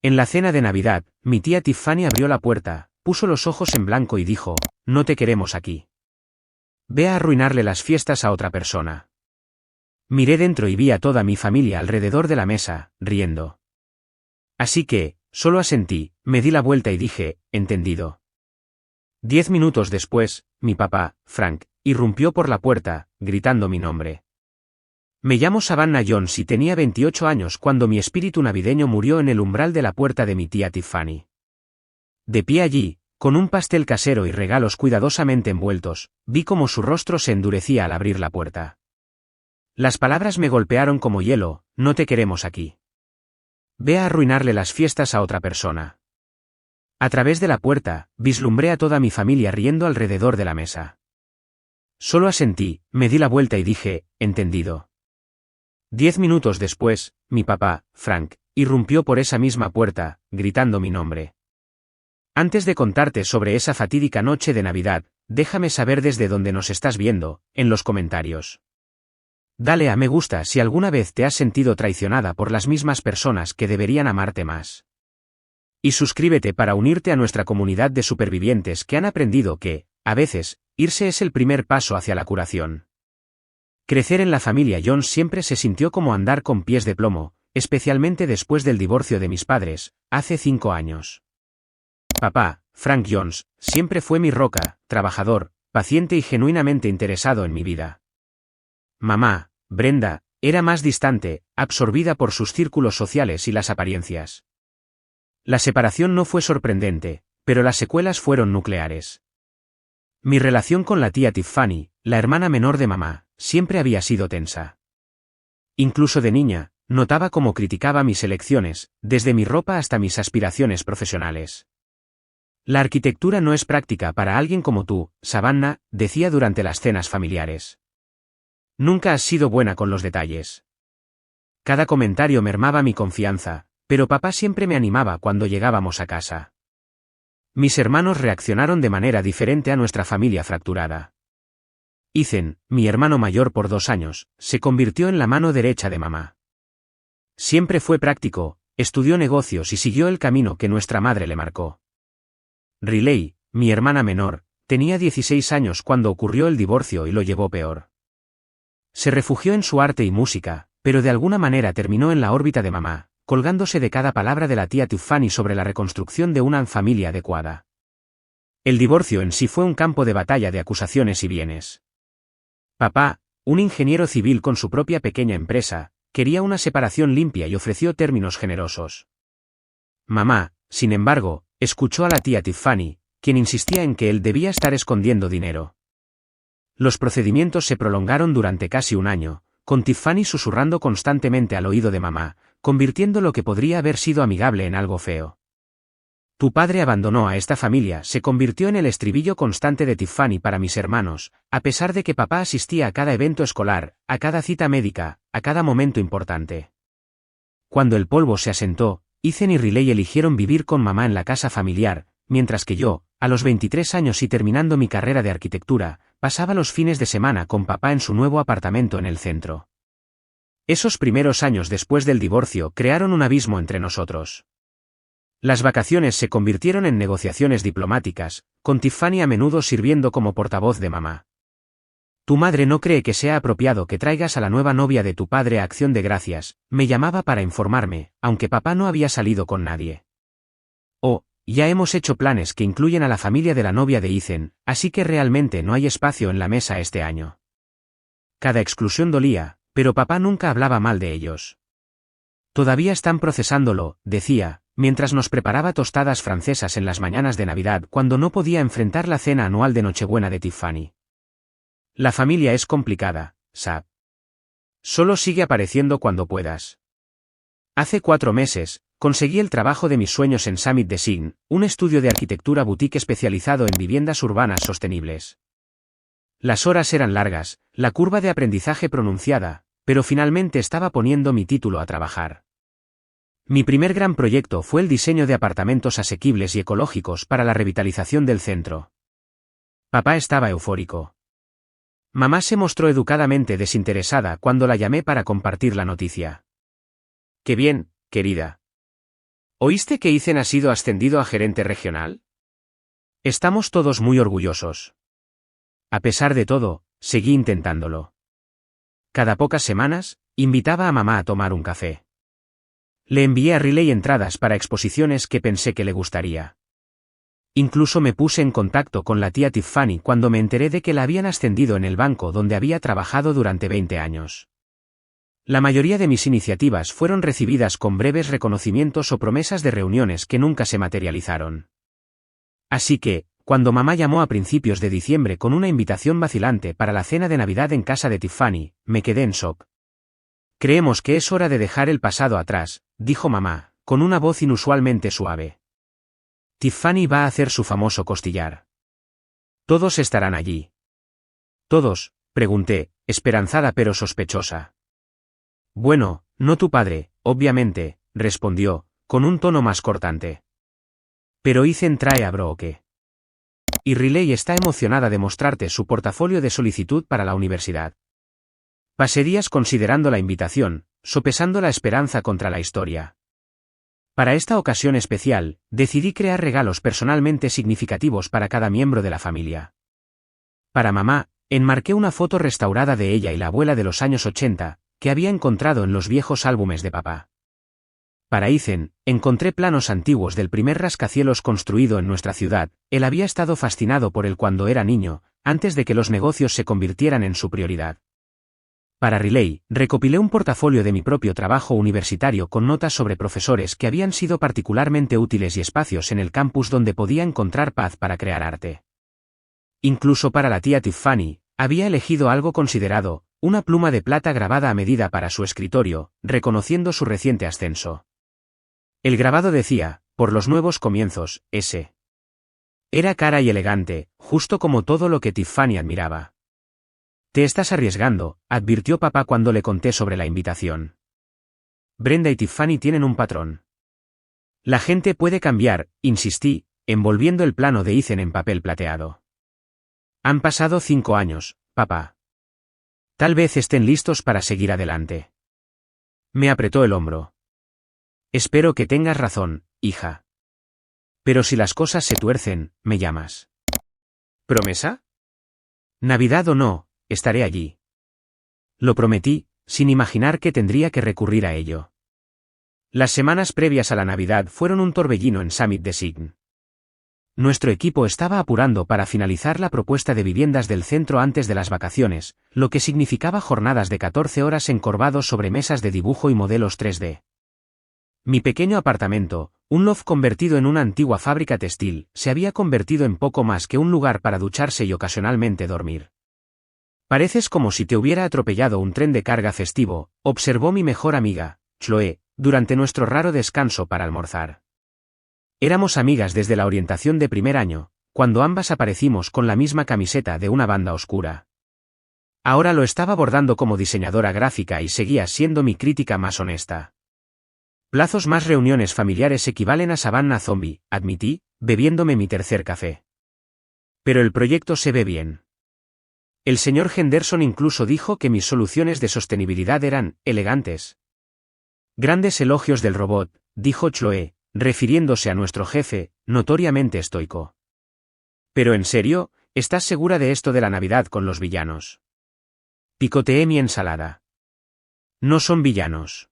En la cena de Navidad, mi tía Tiffany abrió la puerta, puso los ojos en blanco y dijo, no te queremos aquí. Ve a arruinarle las fiestas a otra persona. Miré dentro y vi a toda mi familia alrededor de la mesa, riendo. Así que, solo asentí, me di la vuelta y dije, entendido. 10 minutos después, mi papá, Frank, irrumpió por la puerta, gritando mi nombre. Me llamo Savannah Jones y tenía 28 años cuando mi espíritu navideño murió en el umbral de la puerta de mi tía Tiffany. De pie allí, con un pastel casero y regalos cuidadosamente envueltos, vi cómo su rostro se endurecía al abrir la puerta. Las palabras me golpearon como hielo, no te queremos aquí. Ve a arruinarle las fiestas a otra persona. A través de la puerta, vislumbré a toda mi familia riendo alrededor de la mesa. Solo asentí, me di la vuelta y dije, entendido. 10 minutos después, mi papá, Frank, irrumpió por esa misma puerta, gritando mi nombre. Antes de contarte sobre esa fatídica noche de Navidad, déjame saber desde dónde nos estás viendo, en los comentarios. Dale a me gusta si alguna vez te has sentido traicionada por las mismas personas que deberían amarte más. Y suscríbete para unirte a nuestra comunidad de supervivientes que han aprendido que, a veces, irse es el primer paso hacia la curación. Crecer en la familia Jones siempre se sintió como andar con pies de plomo, especialmente después del divorcio de mis padres, hace 5 años. Papá, Frank Jones, siempre fue mi roca, trabajador, paciente y genuinamente interesado en mi vida. Mamá, Brenda, era más distante, absorbida por sus círculos sociales y las apariencias. La separación no fue sorprendente, pero las secuelas fueron nucleares. Mi relación con la tía Tiffany, la hermana menor de mamá, siempre había sido tensa. Incluso de niña, notaba cómo criticaba mis elecciones, desde mi ropa hasta mis aspiraciones profesionales. La arquitectura no es práctica para alguien como tú, Savannah, decía durante las cenas familiares. Nunca has sido buena con los detalles. Cada comentario mermaba mi confianza, pero papá siempre me animaba cuando llegábamos a casa. Mis hermanos reaccionaron de manera diferente a nuestra familia fracturada. Ethan, mi hermano mayor por 2 años, se convirtió en la mano derecha de mamá. Siempre fue práctico, estudió negocios y siguió el camino que nuestra madre le marcó. Riley, mi hermana menor, tenía 16 años cuando ocurrió el divorcio y lo llevó peor. Se refugió en su arte y música, pero de alguna manera terminó en la órbita de mamá, colgándose de cada palabra de la tía Tiffany sobre la reconstrucción de una familia adecuada. El divorcio en sí fue un campo de batalla de acusaciones y bienes. Papá, un ingeniero civil con su propia pequeña empresa, quería una separación limpia y ofreció términos generosos. Mamá, sin embargo, escuchó a la tía Tiffany, quien insistía en que él debía estar escondiendo dinero. Los procedimientos se prolongaron durante casi un año, con Tiffany susurrando constantemente al oído de mamá, convirtiendo lo que podría haber sido amigable en algo feo. Tu padre abandonó a esta familia se convirtió en el estribillo constante de Tiffany para mis hermanos, a pesar de que papá asistía a cada evento escolar, a cada cita médica, a cada momento importante. Cuando el polvo se asentó, Ethan y Riley eligieron vivir con mamá en la casa familiar, mientras que yo, a los 23 años y terminando mi carrera de arquitectura, pasaba los fines de semana con papá en su nuevo apartamento en el centro. Esos primeros años después del divorcio crearon un abismo entre nosotros. Las vacaciones se convirtieron en negociaciones diplomáticas, con Tiffany a menudo sirviendo como portavoz de mamá. Tu madre no cree que sea apropiado que traigas a la nueva novia de tu padre a Acción de Gracias, me llamaba para informarme, aunque papá no había salido con nadie. Oh, ya hemos hecho planes que incluyen a la familia de la novia de Ethan, así que realmente no hay espacio en la mesa este año. Cada exclusión dolía, pero papá nunca hablaba mal de ellos. Todavía están procesándolo, decía, mientras nos preparaba tostadas francesas en las mañanas de Navidad cuando no podía enfrentar la cena anual de Nochebuena de Tiffany. La familia es complicada, Sab. Solo sigue apareciendo cuando puedas. Hace 4 meses, conseguí el trabajo de mis sueños en Summit Design, un estudio de arquitectura boutique especializado en viviendas urbanas sostenibles. Las horas eran largas, la curva de aprendizaje pronunciada, pero finalmente estaba poniendo mi título a trabajar. Mi primer gran proyecto fue el diseño de apartamentos asequibles y ecológicos para la revitalización del centro. Papá estaba eufórico. Mamá se mostró educadamente desinteresada cuando la llamé para compartir la noticia. «Qué bien, querida. ¿Oíste que Ethan ha sido ascendido a gerente regional? Estamos todos muy orgullosos. A pesar de todo, seguí intentándolo. Cada pocas semanas, invitaba a mamá a tomar un café. Le envié a Riley entradas para exposiciones que pensé que le gustaría. Incluso me puse en contacto con la tía Tiffany cuando me enteré de que la habían ascendido en el banco donde había trabajado durante 20 años. La mayoría de mis iniciativas fueron recibidas con breves reconocimientos o promesas de reuniones que nunca se materializaron. Así que, cuando mamá llamó a principios de diciembre con una invitación vacilante para la cena de Navidad en casa de Tiffany, me quedé en shock. Creemos que es hora de dejar el pasado atrás, dijo mamá, con una voz inusualmente suave. Tiffany va a hacer su famoso costillar. Todos estarán allí. ¿Todos?, pregunté, esperanzada pero sospechosa. Bueno, no tu padre, obviamente, respondió, con un tono más cortante. Pero Ethan trae a Brooke. Y Riley está emocionada de mostrarte su portafolio de solicitud para la universidad. Pasé días considerando la invitación, sopesando la esperanza contra la historia. Para esta ocasión especial, decidí crear regalos personalmente significativos para cada miembro de la familia. Para mamá, enmarqué una foto restaurada de ella y la abuela de los años 80, que había encontrado en los viejos álbumes de papá. Para Ethan, encontré planos antiguos del primer rascacielos construido en nuestra ciudad. Él había estado fascinado por él cuando era niño, antes de que los negocios se convirtieran en su prioridad. Para Riley, recopilé un portafolio de mi propio trabajo universitario con notas sobre profesores que habían sido particularmente útiles y espacios en el campus donde podía encontrar paz para crear arte. Incluso para la tía Tiffany, había elegido algo considerado, una pluma de plata grabada a medida para su escritorio, reconociendo su reciente ascenso. El grabado decía, por los nuevos comienzos, S. Era cara y elegante, justo como todo lo que Tiffany admiraba. Te estás arriesgando, advirtió papá cuando le conté sobre la invitación. Brenda y Tiffany tienen un patrón. La gente puede cambiar, insistí, envolviendo el plano de Ethan en papel plateado. Han pasado 5 años, papá. Tal vez estén listos para seguir adelante. Me apretó el hombro. Espero que tengas razón, hija. Pero si las cosas se tuercen, me llamas. ¿Promesa? Navidad o no, estaré allí. Lo prometí, sin imaginar que tendría que recurrir a ello. Las semanas previas a la Navidad fueron un torbellino en Summit Design. Nuestro equipo estaba apurando para finalizar la propuesta de viviendas del centro antes de las vacaciones, lo que significaba jornadas de 14 horas encorvados sobre mesas de dibujo y modelos 3D. Mi pequeño apartamento, un loft convertido en una antigua fábrica textil, se había convertido en poco más que un lugar para ducharse y ocasionalmente dormir. Pareces como si te hubiera atropellado un tren de carga festivo, observó mi mejor amiga, Chloe, durante nuestro raro descanso para almorzar. Éramos amigas desde la orientación de primer año, cuando ambas aparecimos con la misma camiseta de una banda oscura. Ahora lo estaba bordando como diseñadora gráfica y seguía siendo mi crítica más honesta. Plazos más reuniones familiares equivalen a Savannah Zombie, admití, bebiéndome mi tercer café. Pero el proyecto se ve bien. El señor Henderson incluso dijo que mis soluciones de sostenibilidad eran elegantes. Grandes elogios del robot, dijo Chloe, refiriéndose a nuestro jefe, notoriamente estoico. Pero en serio, ¿estás segura de esto de la Navidad con los villanos? Picoteé mi ensalada. No son villanos.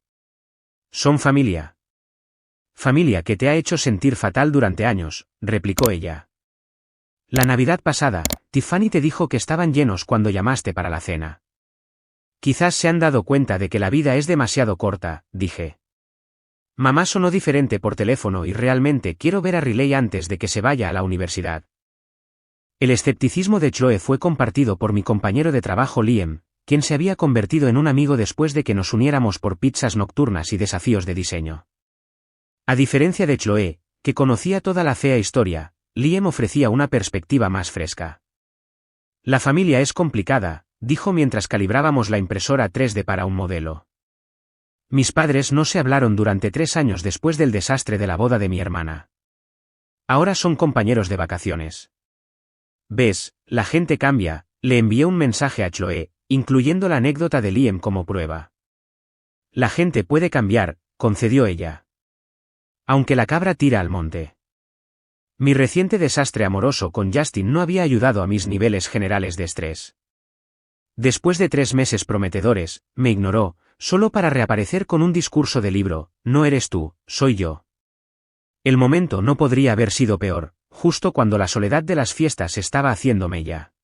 Son familia. Familia que te ha hecho sentir fatal durante años, replicó ella. La Navidad pasada, Tiffany te dijo que estaban llenos cuando llamaste para la cena. Quizás se han dado cuenta de que la vida es demasiado corta, dije. Mamá sonó diferente por teléfono y realmente quiero ver a Riley antes de que se vaya a la universidad. El escepticismo de Chloe fue compartido por mi compañero de trabajo Liam, quien se había convertido en un amigo después de que nos uniéramos por pizzas nocturnas y desafíos de diseño. A diferencia de Chloe, que conocía toda la fea historia, Liam ofrecía una perspectiva más fresca. La familia es complicada, dijo mientras calibrábamos la impresora 3D para un modelo. Mis padres no se hablaron durante 3 años después del desastre de la boda de mi hermana. Ahora son compañeros de vacaciones. ¿Ves? La gente cambia, le envié un mensaje a Chloe, incluyendo la anécdota de Liam como prueba. La gente puede cambiar, concedió ella. Aunque la cabra tira al monte. Mi reciente desastre amoroso con Justin no había ayudado a mis niveles generales de estrés. Después de 3 meses prometedores, me ignoró, solo para reaparecer con un discurso de libro: no eres tú, soy yo. El momento no podría haber sido peor, justo cuando la soledad de las fiestas estaba haciendo mella.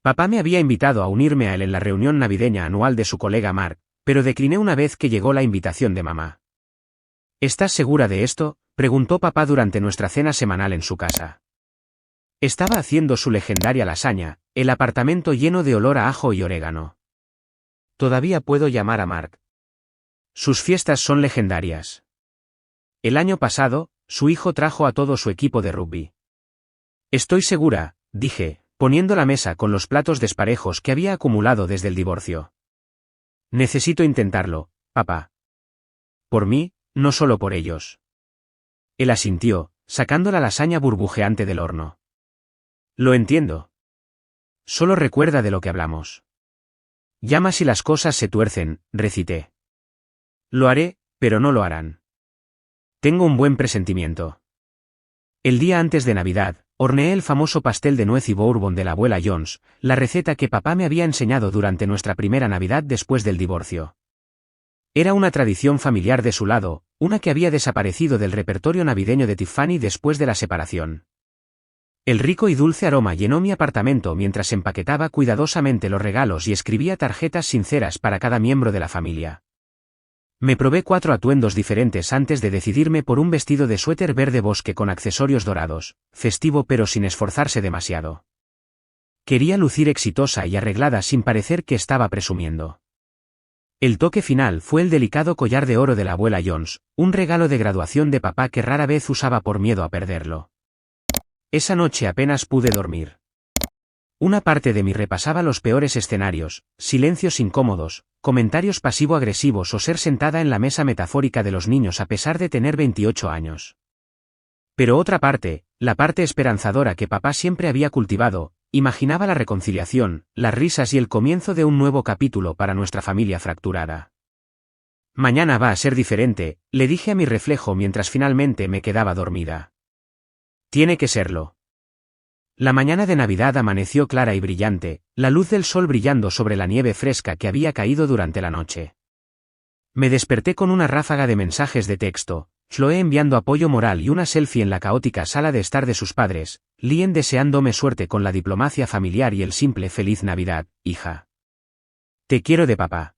Papá me había invitado a unirme a él en la reunión navideña anual de su colega Mark, pero decliné una vez que llegó la invitación de mamá. ¿Estás segura de esto?, preguntó papá durante nuestra cena semanal en su casa. Estaba haciendo su legendaria lasaña, el apartamento lleno de olor a ajo y orégano. Todavía puedo llamar a Mark. Sus fiestas son legendarias. El año pasado, su hijo trajo a todo su equipo de rugby. Estoy segura, dije, poniendo la mesa con los platos desparejos que había acumulado desde el divorcio. Necesito intentarlo, papá. Por mí, no solo por ellos. Él asintió, sacando la lasaña burbujeante del horno. Lo entiendo. Solo recuerda de lo que hablamos. Llama si las cosas se tuercen, recité. Lo haré, pero no lo harán. Tengo un buen presentimiento. El día antes de Navidad, horneé el famoso pastel de nuez y bourbon de la abuela Jones, la receta que papá me había enseñado durante nuestra primera Navidad después del divorcio. Era una tradición familiar de su lado, una que había desaparecido del repertorio navideño de Tiffany después de la separación. El rico y dulce aroma llenó mi apartamento mientras empaquetaba cuidadosamente los regalos y escribía tarjetas sinceras para cada miembro de la familia. Me probé 4 atuendos diferentes antes de decidirme por un vestido de suéter verde bosque con accesorios dorados, festivo pero sin esforzarse demasiado. Quería lucir exitosa y arreglada sin parecer que estaba presumiendo. El toque final fue el delicado collar de oro de la abuela Jones, un regalo de graduación de papá que rara vez usaba por miedo a perderlo. Esa noche apenas pude dormir. Una parte de mí repasaba los peores escenarios: silencios incómodos, comentarios pasivo-agresivos o ser sentada en la mesa metafórica de los niños a pesar de tener 28 años. Pero otra parte, la parte esperanzadora que papá siempre había cultivado, imaginaba la reconciliación, las risas y el comienzo de un nuevo capítulo para nuestra familia fracturada. Mañana va a ser diferente, le dije a mi reflejo mientras finalmente me quedaba dormida. Tiene que serlo. La mañana de Navidad amaneció clara y brillante, la luz del sol brillando sobre la nieve fresca que había caído durante la noche. Me desperté con una ráfaga de mensajes de texto, Chloe enviando apoyo moral y una selfie en la caótica sala de estar de sus padres, Lien deseándome suerte con la diplomacia familiar y el simple feliz Navidad, hija. Te quiero de papá.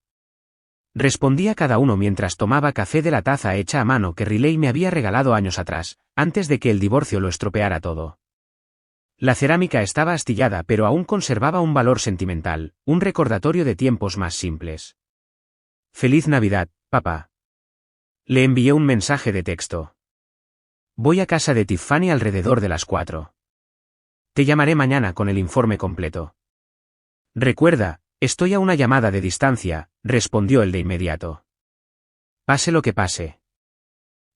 Respondí a cada uno mientras tomaba café de la taza hecha a mano que Riley me había regalado años atrás, antes de que el divorcio lo estropeara todo. La cerámica estaba astillada pero aún conservaba un valor sentimental, un recordatorio de tiempos más simples. Feliz Navidad, papá. Le envié un mensaje de texto. Voy a casa de Tiffany alrededor de las 4. Te llamaré mañana con el informe completo. Recuerda, estoy a una llamada de distancia, respondió él de inmediato. Pase lo que pase.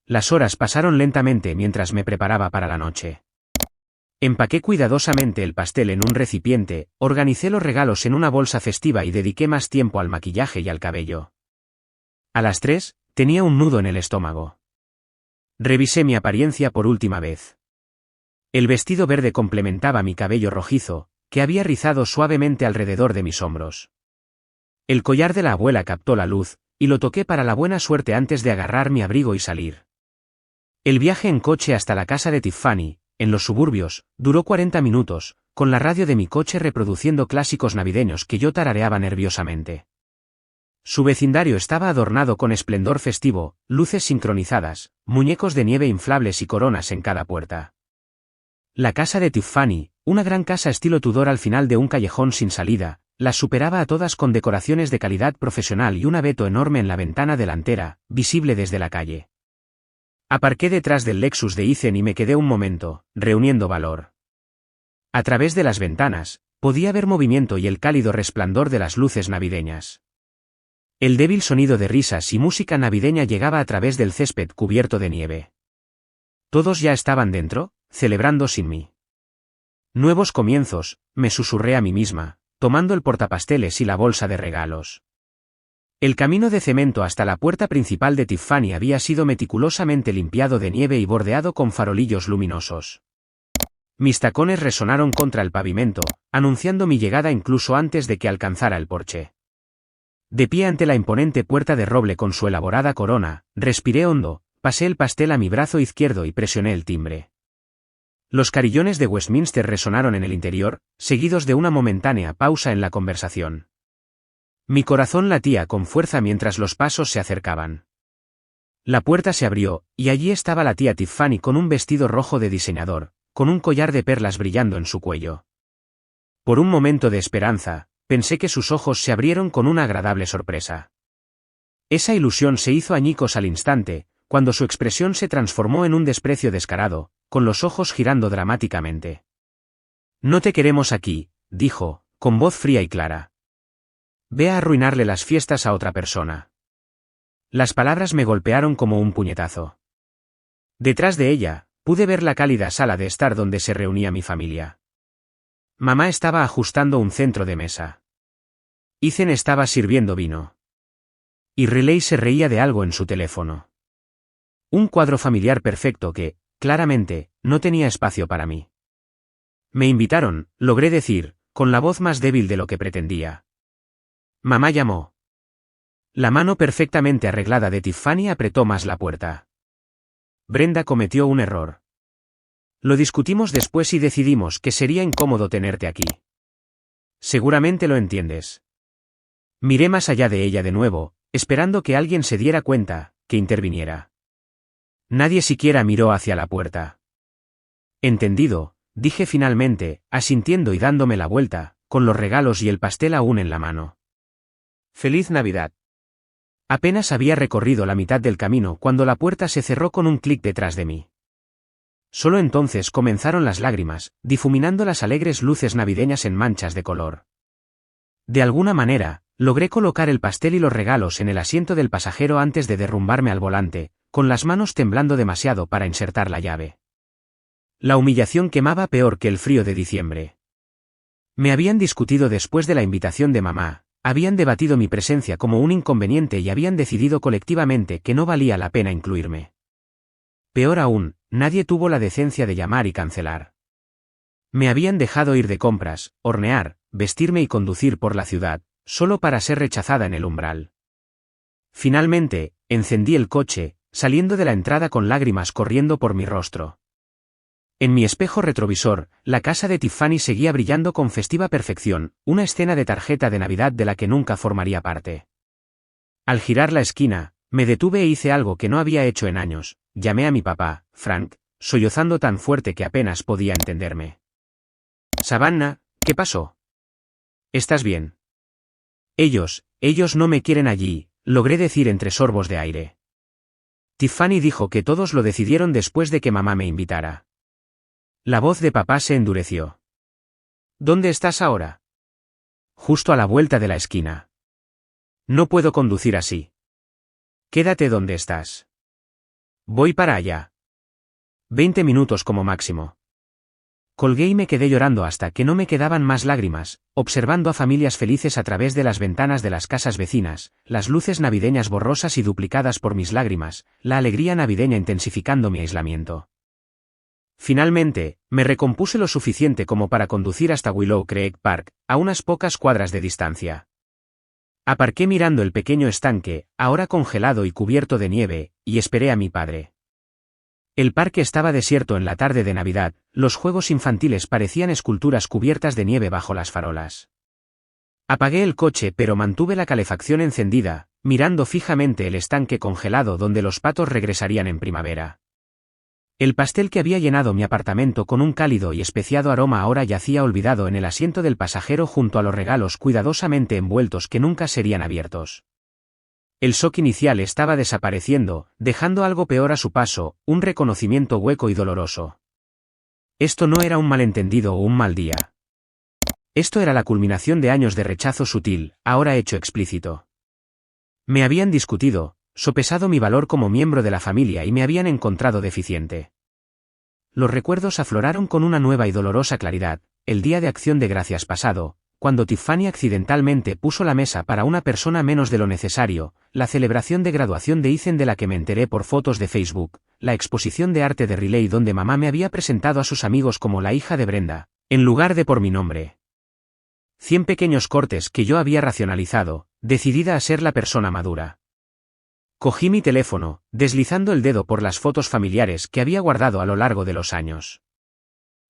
Las horas pasaron lentamente mientras me preparaba para la noche. Empaqué cuidadosamente el pastel en un recipiente, organicé los regalos en una bolsa festiva y dediqué más tiempo al maquillaje y al cabello. A las 3, tenía un nudo en el estómago. Revisé mi apariencia por última vez. El vestido verde complementaba mi cabello rojizo, que había rizado suavemente alrededor de mis hombros. El collar de la abuela captó la luz, y lo toqué para la buena suerte antes de agarrar mi abrigo y salir. El viaje en coche hasta la casa de Tiffany, en los suburbios, duró 40 minutos, con la radio de mi coche reproduciendo clásicos navideños que yo tarareaba nerviosamente. Su vecindario estaba adornado con esplendor festivo, luces sincronizadas, muñecos de nieve inflables y coronas en cada puerta. La casa de Tiffany, una gran casa estilo Tudor al final de un callejón sin salida, las superaba a todas con decoraciones de calidad profesional y un abeto enorme en la ventana delantera, visible desde la calle. Aparqué detrás del Lexus de Ethan y me quedé un momento, reuniendo valor. A través de las ventanas, podía ver movimiento y el cálido resplandor de las luces navideñas. El débil sonido de risas y música navideña llegaba a través del césped cubierto de nieve. Todos ya estaban dentro, celebrando sin mí. Nuevos comienzos, me susurré a mí misma, tomando el portapasteles y la bolsa de regalos. El camino de cemento hasta la puerta principal de Tiffany había sido meticulosamente limpiado de nieve y bordeado con farolillos luminosos. Mis tacones resonaron contra el pavimento, anunciando mi llegada incluso antes de que alcanzara el porche. De pie ante la imponente puerta de roble con su elaborada corona, respiré hondo, pasé el pastel a mi brazo izquierdo y presioné el timbre. Los carillones de Westminster resonaron en el interior, seguidos de una momentánea pausa en la conversación. Mi corazón latía con fuerza mientras los pasos se acercaban. La puerta se abrió, y allí estaba la tía Tiffany con un vestido rojo de diseñador, con un collar de perlas brillando en su cuello. Por un momento de esperanza, pensé que sus ojos se abrieron con una agradable sorpresa. Esa ilusión se hizo añicos al instante, cuando su expresión se transformó en un desprecio descarado, con los ojos girando dramáticamente. «No te queremos aquí», dijo, con voz fría y clara. «Ve a arruinarle las fiestas a otra persona». Las palabras me golpearon como un puñetazo. Detrás de ella, pude ver la cálida sala de estar donde se reunía mi familia. Mamá estaba ajustando un centro de mesa. Ethan estaba sirviendo vino. Y Riley se reía de algo en su teléfono. Un cuadro familiar perfecto que, claramente, no tenía espacio para mí. Me invitaron, logré decir, con la voz más débil de lo que pretendía. Mamá llamó. La mano perfectamente arreglada de Tiffany apretó más la puerta. Brenda cometió un error. Lo discutimos después y decidimos que sería incómodo tenerte aquí. Seguramente lo entiendes. Miré más allá de ella de nuevo, esperando que alguien se diera cuenta, que interviniera. Nadie siquiera miró hacia la puerta. Entendido, dije finalmente, asintiendo y dándome la vuelta, con los regalos y el pastel aún en la mano. ¡Feliz Navidad! Apenas había recorrido la mitad del camino cuando la puerta se cerró con un clic detrás de mí. Solo entonces comenzaron las lágrimas, difuminando las alegres luces navideñas en manchas de color. De alguna manera, logré colocar el pastel y los regalos en el asiento del pasajero antes de derrumbarme al volante, con las manos temblando demasiado para insertar la llave. La humillación quemaba peor que el frío de diciembre. Me habían discutido después de la invitación de mamá, habían debatido mi presencia como un inconveniente y habían decidido colectivamente que no valía la pena incluirme. Peor aún, nadie tuvo la decencia de llamar y cancelar. Me habían dejado ir de compras, hornear, vestirme y conducir por la ciudad, solo para ser rechazada en el umbral. Finalmente, encendí el coche, saliendo de la entrada con lágrimas corriendo por mi rostro. En mi espejo retrovisor, la casa de Tiffany seguía brillando con festiva perfección, una escena de tarjeta de Navidad de la que nunca formaría parte. Al girar la esquina, me detuve e hice algo que no había hecho en años, llamé a mi papá, Frank, sollozando tan fuerte que apenas podía entenderme. «Savannah, ¿qué pasó? ¿Estás bien?» Ellos no me quieren allí», logré decir entre sorbos de aire. Tiffany dijo que todos lo decidieron después de que mamá me invitara. La voz de papá se endureció. «¿Dónde estás ahora?» «Justo a la vuelta de la esquina. No puedo conducir así». «Quédate donde estás». «Voy para allá». 20 minutos como máximo. Colgué y me quedé llorando hasta que no me quedaban más lágrimas, observando a familias felices a través de las ventanas de las casas vecinas, las luces navideñas borrosas y duplicadas por mis lágrimas, la alegría navideña intensificando mi aislamiento. Finalmente, me recompuse lo suficiente como para conducir hasta Willow Creek Park, a unas pocas cuadras de distancia. Aparqué mirando el pequeño estanque, ahora congelado y cubierto de nieve, y esperé a mi padre. El parque estaba desierto en la tarde de Navidad, los juegos infantiles parecían esculturas cubiertas de nieve bajo las farolas. Apagué el coche pero mantuve la calefacción encendida, mirando fijamente el estanque congelado donde los patos regresarían en primavera. El pastel que había llenado mi apartamento con un cálido y especiado aroma ahora yacía olvidado en el asiento del pasajero junto a los regalos cuidadosamente envueltos que nunca serían abiertos. El shock inicial estaba desapareciendo, dejando algo peor a su paso, un reconocimiento hueco y doloroso. Esto no era un malentendido o un mal día. Esto era la culminación de años de rechazo sutil, ahora hecho explícito. Me habían discutido, sopesado mi valor como miembro de la familia y me habían encontrado deficiente. Los recuerdos afloraron con una nueva y dolorosa claridad, el día de Acción de Gracias pasado, cuando Tiffany accidentalmente puso la mesa para una persona menos de lo necesario, la celebración de graduación de Ethan de la que me enteré por fotos de Facebook, la exposición de arte de Riley donde mamá me había presentado a sus amigos como la hija de Brenda, en lugar de por mi nombre. 100 pequeños cortes que yo había racionalizado, decidida a ser la persona madura. Cogí mi teléfono, deslizando el dedo por las fotos familiares que había guardado a lo largo de los años.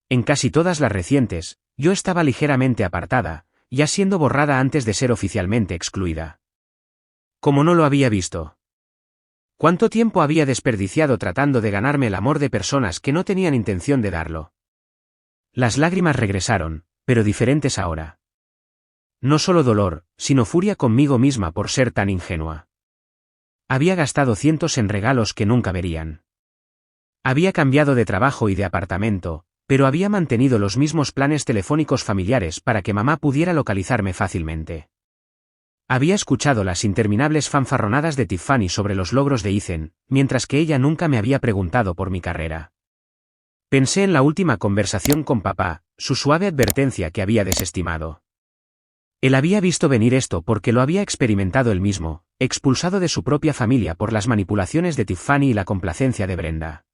En casi todas las recientes, yo estaba ligeramente apartada, ya siendo borrada antes de ser oficialmente excluida. Como no lo había visto. ¿Cuánto tiempo había desperdiciado tratando de ganarme el amor de personas que no tenían intención de darlo? Las lágrimas regresaron, pero diferentes ahora. No solo dolor, sino furia conmigo misma por ser tan ingenua. Había gastado cientos en regalos que nunca verían. Había cambiado de trabajo y de apartamento, pero había mantenido los mismos planes telefónicos familiares para que mamá pudiera localizarme fácilmente. Había escuchado las interminables fanfarronadas de Tiffany sobre los logros de Ethan, mientras que ella nunca me había preguntado por mi carrera. Pensé en la última conversación con papá, su suave advertencia que había desestimado. Él había visto venir esto porque lo había experimentado él mismo, expulsado de su propia familia por las manipulaciones de Tiffany y la complacencia de Brenda.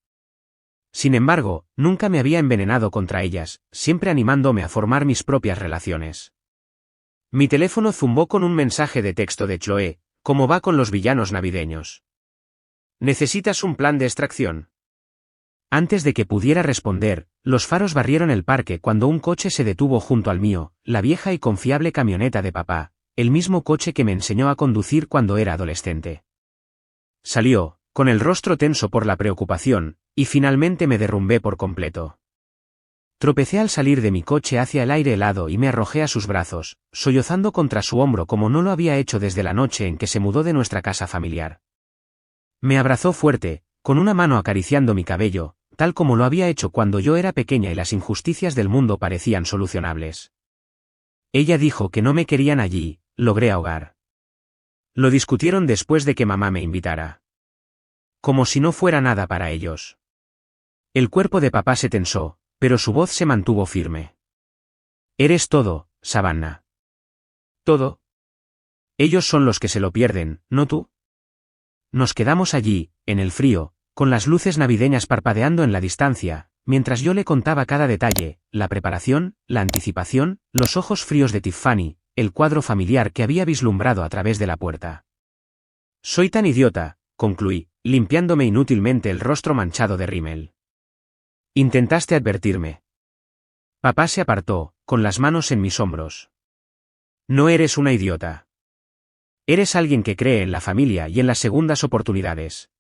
Sin embargo, nunca me había envenenado contra ellas, siempre animándome a formar mis propias relaciones. Mi teléfono zumbó con un mensaje de texto de Chloe, ¿cómo va con los villanos navideños? ¿Necesitas un plan de extracción? Antes de que pudiera responder, los faros barrieron el parque cuando un coche se detuvo junto al mío, la vieja y confiable camioneta de papá, el mismo coche que me enseñó a conducir cuando era adolescente. Salió, con el rostro tenso por la preocupación, y finalmente me derrumbé por completo. Tropecé al salir de mi coche hacia el aire helado y me arrojé a sus brazos, sollozando contra su hombro como no lo había hecho desde la noche en que se mudó de nuestra casa familiar. Me abrazó fuerte, con una mano acariciando mi cabello, tal como lo había hecho cuando yo era pequeña y las injusticias del mundo parecían solucionables. Ella dijo que no me querían allí, logré ahogar. Lo discutieron después de que mamá me invitara. Como si no fuera nada para ellos. El cuerpo de papá se tensó, pero su voz se mantuvo firme. Eres todo, Savannah. ¿Todo? Ellos son los que se lo pierden, ¿no tú? Nos quedamos allí, en el frío, con las luces navideñas parpadeando en la distancia, mientras yo le contaba cada detalle, la preparación, la anticipación, los ojos fríos de Tiffany, el cuadro familiar que había vislumbrado a través de la puerta. Soy tan idiota, concluí, limpiándome inútilmente el rostro manchado de rímel. Intentaste advertirme. Papá se apartó, con las manos en mis hombros. No eres una idiota. Eres alguien que cree en la familia y en las segundas oportunidades.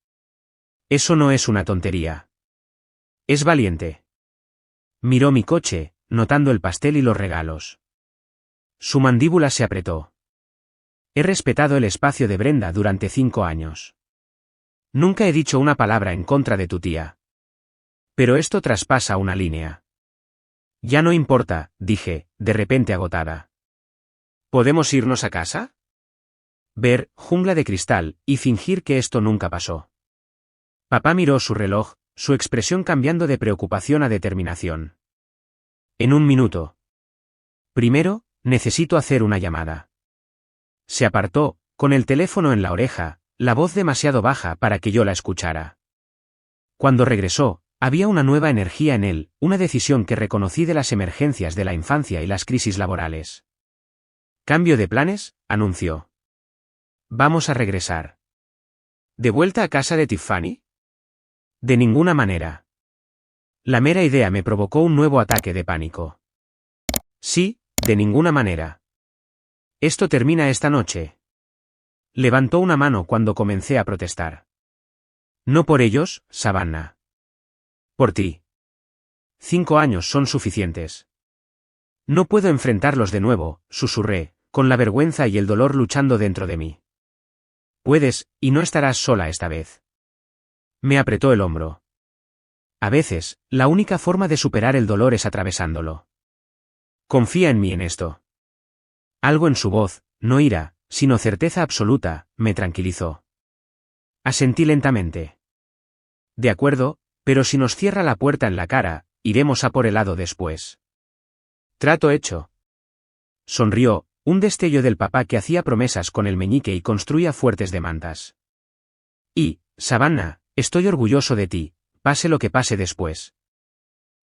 Eso no es una tontería. Es valiente. Miró mi coche, notando el pastel y los regalos. Su mandíbula se apretó. He respetado el espacio de Brenda durante 5 años. Nunca he dicho una palabra en contra de tu tía. Pero esto traspasa una línea. Ya no importa, dije, de repente agotada. ¿Podemos irnos a casa? Ver Jungla de Cristal y fingir que esto nunca pasó. Papá miró su reloj, su expresión cambiando de preocupación a determinación. En un minuto. Primero, necesito hacer una llamada. Se apartó, con el teléfono en la oreja, la voz demasiado baja para que yo la escuchara. Cuando regresó, había una nueva energía en él, una decisión que reconocí de las emergencias de la infancia y las crisis laborales. ¿Cambio de planes?, anunció. Vamos a regresar. ¿De vuelta a casa de Tiffany? De ninguna manera. La mera idea me provocó un nuevo ataque de pánico. Sí, de ninguna manera. Esto termina esta noche. Levantó una mano cuando comencé a protestar. No por ellos, Savannah. Por ti. 5 años son suficientes. No puedo enfrentarlos de nuevo, susurré, con la vergüenza y el dolor luchando dentro de mí. Puedes, y no estarás sola esta vez. Me apretó el hombro. A veces, la única forma de superar el dolor es atravesándolo. Confía en mí en esto. Algo en su voz, no ira, sino certeza absoluta, me tranquilizó. Asentí lentamente. De acuerdo, pero si nos cierra la puerta en la cara, iremos a por helado después. Trato hecho. sonrió, un destello del papá que hacía promesas con el meñique y construía fuertes demandas. Y, Savannah, estoy orgulloso de ti, pase lo que pase después.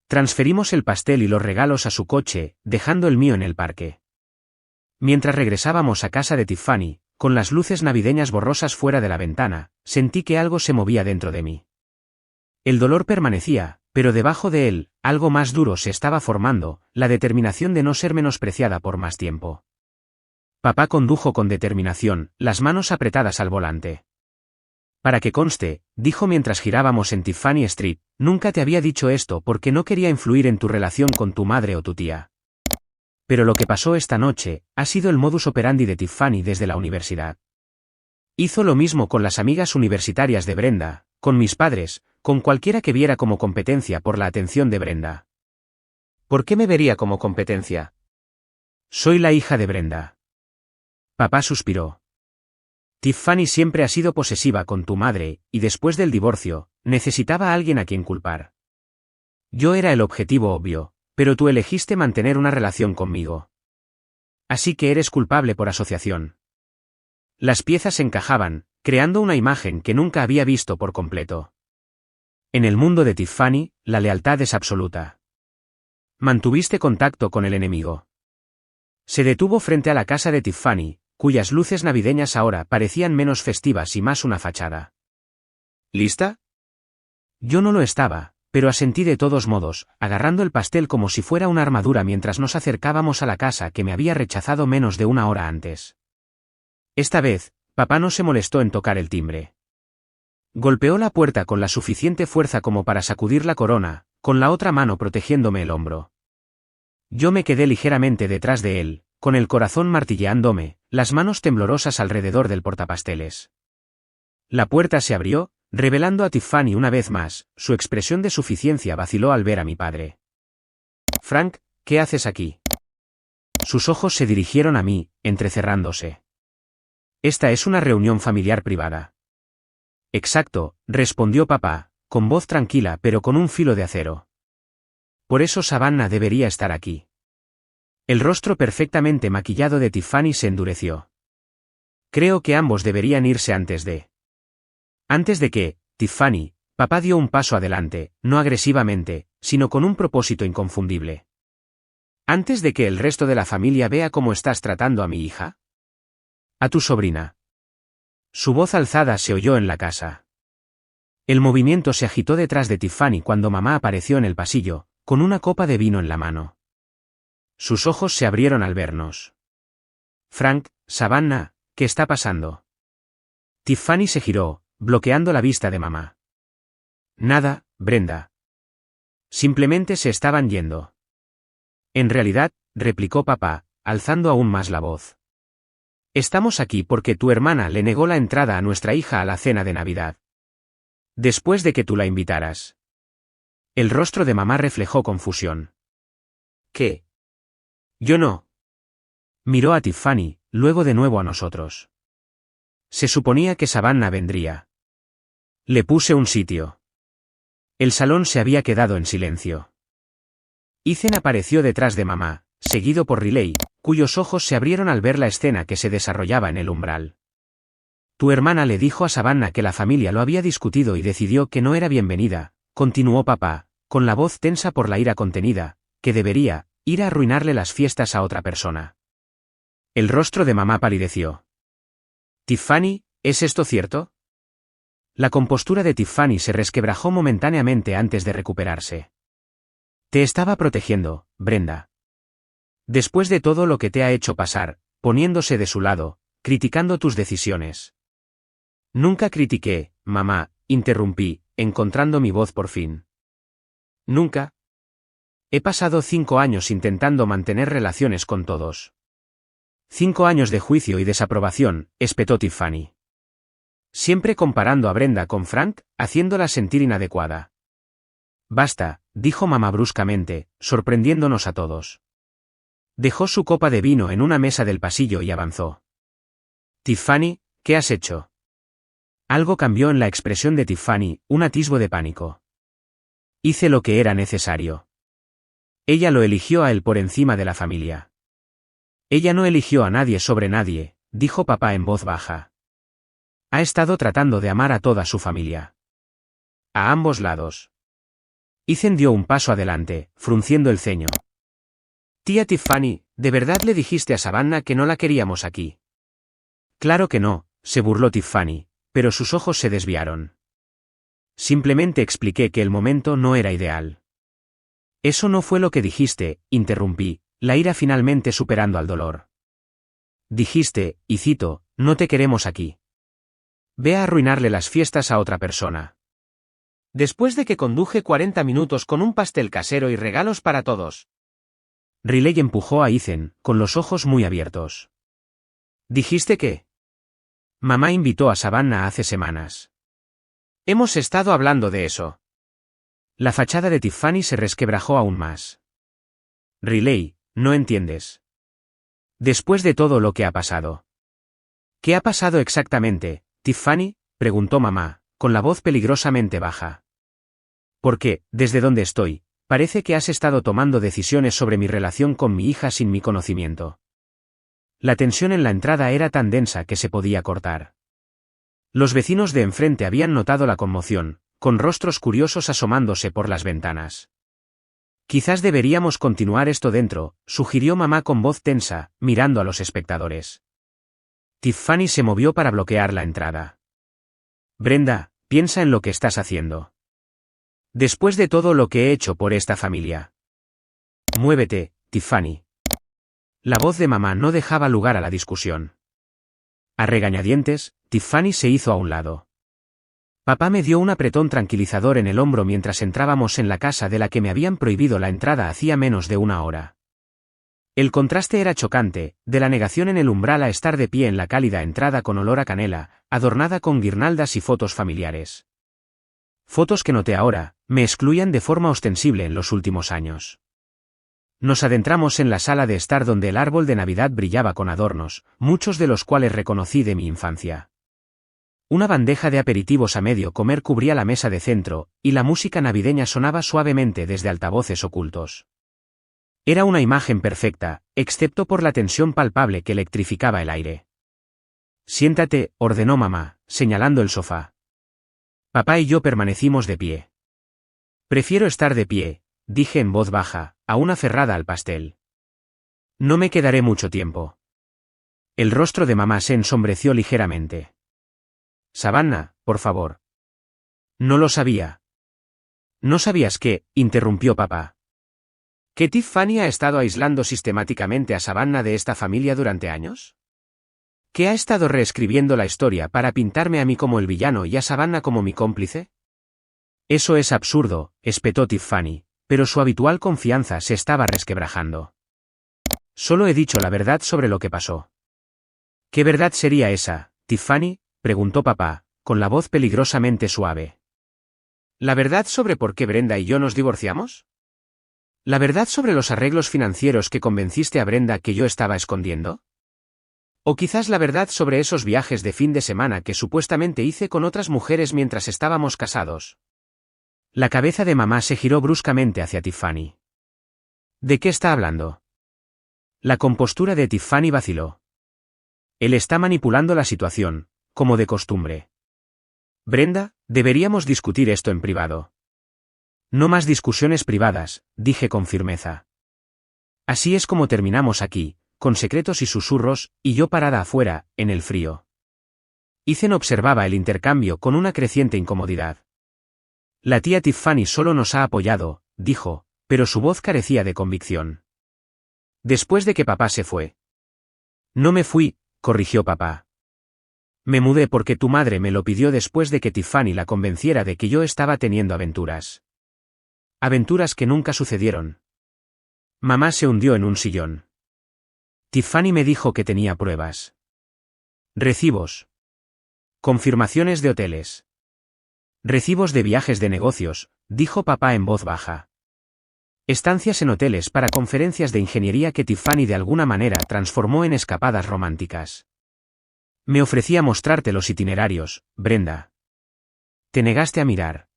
Transferimos el pastel y los regalos a su coche, dejando el mío en el parque. Mientras regresábamos a casa de Tiffany, con las luces navideñas borrosas fuera de la ventana, sentí que algo se movía dentro de mí. El dolor permanecía, pero debajo de él, algo más duro se estaba formando, la determinación de no ser menospreciada por más tiempo. Papá condujo con determinación, las manos apretadas al volante. Para que conste, dijo mientras girábamos en Tiffany Street, nunca te había dicho esto porque no quería influir en tu relación con tu madre o tu tía. Pero lo que pasó esta noche, ha sido el modus operandi de Tiffany desde la universidad. Hizo lo mismo con las amigas universitarias de Brenda, con mis padres, con cualquiera que viera como competencia por la atención de Brenda. ¿Por qué me vería como competencia? Soy la hija de Brenda. Papá suspiró. Tiffany siempre ha sido posesiva con tu madre, y después del divorcio, necesitaba a alguien a quien culpar. Yo era el objetivo obvio, pero tú elegiste mantener una relación conmigo. Así que eres culpable por asociación. Las piezas encajaban, creando una imagen que nunca había visto por completo. En el mundo de Tiffany, la lealtad es absoluta. Mantuviste contacto con el enemigo. Se detuvo frente a la casa de Tiffany, cuyas luces navideñas ahora parecían menos festivas y más una fachada. ¿Lista? Yo no lo estaba, pero asentí de todos modos, agarrando el pastel como si fuera una armadura mientras nos acercábamos a la casa que me había rechazado menos de una hora antes. Esta vez, papá no se molestó en tocar el timbre. Golpeó la puerta con la suficiente fuerza como para sacudir la corona, con la otra mano protegiéndome el hombro. Yo me quedé ligeramente detrás de él, con el corazón martilleándome, las manos temblorosas alrededor del portapasteles. La puerta se abrió, revelando a Tiffany una vez más, su expresión de suficiencia vaciló al ver a mi padre. Frank, ¿qué haces aquí? Sus ojos se dirigieron a mí, entrecerrándose. Esta es una reunión familiar privada. Exacto, respondió papá, con voz tranquila pero con un filo de acero. Por eso Savannah debería estar aquí. El rostro perfectamente maquillado de Tiffany se endureció. Creo que ambos deberían irse antes de... Antes de que, Tiffany, papá dio un paso adelante, no agresivamente, sino con un propósito inconfundible. Antes de que el resto de la familia vea cómo estás tratando a mi hija. A tu sobrina. Su voz alzada se oyó en la casa. El movimiento se agitó detrás de Tiffany cuando mamá apareció en el pasillo, con una copa de vino en la mano. Sus ojos se abrieron al vernos. Frank, Savannah, ¿qué está pasando? Tiffany se giró, bloqueando la vista de mamá. Nada, Brenda. Simplemente se estaban yendo. En realidad, replicó papá, alzando aún más la voz. Estamos aquí porque tu hermana le negó la entrada a nuestra hija a la cena de Navidad. Después de que tú la invitaras. El rostro de mamá reflejó confusión. ¿Qué? Yo no. Miró a Tiffany, luego de nuevo a nosotros. Se suponía que Savannah vendría. Le puse un sitio. El salón se había quedado en silencio. Ethan apareció detrás de mamá, seguido por Riley, cuyos ojos se abrieron al ver la escena que se desarrollaba en el umbral. Tu hermana le dijo a Savannah que la familia lo había discutido y decidió que no era bienvenida, continuó papá, con la voz tensa por la ira contenida, que debería ir a arruinarle las fiestas a otra persona. El rostro de mamá palideció. Tiffany, ¿es esto cierto? La compostura de Tiffany se resquebrajó momentáneamente antes de recuperarse. Te estaba protegiendo, Brenda. Después de todo lo que te ha hecho pasar, poniéndose de su lado, criticando tus decisiones. Nunca critiqué, mamá, interrumpí, encontrando mi voz por fin. Nunca. He pasado 5 años intentando mantener relaciones con todos. 5 años de juicio y desaprobación, espetó Tiffany. Siempre comparando a Brenda con Frank, haciéndola sentir inadecuada. Basta, dijo mamá bruscamente, sorprendiéndonos a todos. Dejó su copa de vino en una mesa del pasillo y avanzó. Tiffany, ¿qué has hecho? Algo cambió en la expresión de Tiffany, un atisbo de pánico. Hice lo que era necesario. Ella lo eligió a él por encima de la familia. Ella no eligió a nadie sobre nadie, dijo papá en voz baja. Ha estado tratando de amar a toda su familia. A ambos lados. Ethan dio un paso adelante, frunciendo el ceño. Tía Tiffany, ¿de verdad le dijiste a Savannah que no la queríamos aquí? Claro que no, se burló Tiffany, pero sus ojos se desviaron. Simplemente expliqué que el momento no era ideal. Eso no fue lo que dijiste, interrumpí, la ira finalmente superando al dolor. Dijiste, y cito, no te queremos aquí. Ve a arruinarle las fiestas a otra persona. Después de que conduje 40 minutos con un pastel casero y regalos para todos. Riley empujó a Ethan, con los ojos muy abiertos. ¿Dijiste qué? Mamá invitó a Savannah hace semanas. Hemos estado hablando de eso. La fachada de Tiffany se resquebrajó aún más. Riley, no entiendes. Después de todo lo que ha pasado. ¿Qué ha pasado exactamente, Tiffany? Preguntó mamá, con la voz peligrosamente baja. Porque, desde donde estoy, parece que has estado tomando decisiones sobre mi relación con mi hija sin mi conocimiento. La tensión en la entrada era tan densa que se podía cortar. Los vecinos de enfrente habían notado la conmoción, con rostros curiosos asomándose por las ventanas. Quizás deberíamos continuar esto dentro, sugirió mamá con voz tensa, mirando a los espectadores. Tiffany se movió para bloquear la entrada. Brenda, piensa en lo que estás haciendo. Después de todo lo que he hecho por esta familia. Muévete, Tiffany. La voz de mamá no dejaba lugar a la discusión. A regañadientes, Tiffany se hizo a un lado. Papá me dio un apretón tranquilizador en el hombro mientras entrábamos en la casa de la que me habían prohibido la entrada hacía menos de una hora. El contraste era chocante, de la negación en el umbral a estar de pie en la cálida entrada con olor a canela, adornada con guirnaldas y fotos familiares. Fotos que noté ahora, me excluían de forma ostensible en los últimos años. Nos adentramos en la sala de estar donde el árbol de Navidad brillaba con adornos, muchos de los cuales reconocí de mi infancia. Una bandeja de aperitivos a medio comer cubría la mesa de centro, y la música navideña sonaba suavemente desde altavoces ocultos. Era una imagen perfecta, excepto por la tensión palpable que electrificaba el aire. Siéntate, ordenó mamá, señalando el sofá. Papá y yo permanecimos de pie. Prefiero estar de pie, dije en voz baja, aún aferrada al pastel. No me quedaré mucho tiempo. El rostro de mamá se ensombreció ligeramente. Savannah, por favor. No lo sabía. ¿No sabías qué? Interrumpió papá. ¿Que Tiffany ha estado aislando sistemáticamente a Savannah de esta familia durante años? ¿Que ha estado reescribiendo la historia para pintarme a mí como el villano y a Savannah como mi cómplice? Eso es absurdo, espetó Tiffany, pero su habitual confianza se estaba resquebrajando. Solo he dicho la verdad sobre lo que pasó. ¿Qué verdad sería esa, Tiffany? Preguntó papá, con la voz peligrosamente suave. ¿La verdad sobre por qué Brenda y yo nos divorciamos? ¿La verdad sobre los arreglos financieros que convenciste a Brenda que yo estaba escondiendo? ¿O quizás la verdad sobre esos viajes de fin de semana que supuestamente hice con otras mujeres mientras estábamos casados? La cabeza de mamá se giró bruscamente hacia Tiffany. ¿De qué está hablando? La compostura de Tiffany vaciló. Él está manipulando la situación, como de costumbre. Brenda, deberíamos discutir esto en privado. No más discusiones privadas, dije con firmeza. Así es como terminamos aquí, con secretos y susurros, y yo parada afuera, en el frío. Ethan observaba el intercambio con una creciente incomodidad. La tía Tiffany solo nos ha apoyado, dijo, pero su voz carecía de convicción. Después de que papá se fue. No me fui, corrigió papá. Me mudé porque tu madre me lo pidió después de que Tiffany la convenciera de que yo estaba teniendo aventuras. Aventuras que nunca sucedieron. Mamá se hundió en un sillón. Tiffany me dijo que tenía pruebas. Recibos. Confirmaciones de hoteles. Recibos de viajes de negocios, dijo papá en voz baja. Estancias en hoteles para conferencias de ingeniería que Tiffany de alguna manera transformó en escapadas románticas. Me ofrecía mostrarte los itinerarios, Brenda. Te negaste a mirar.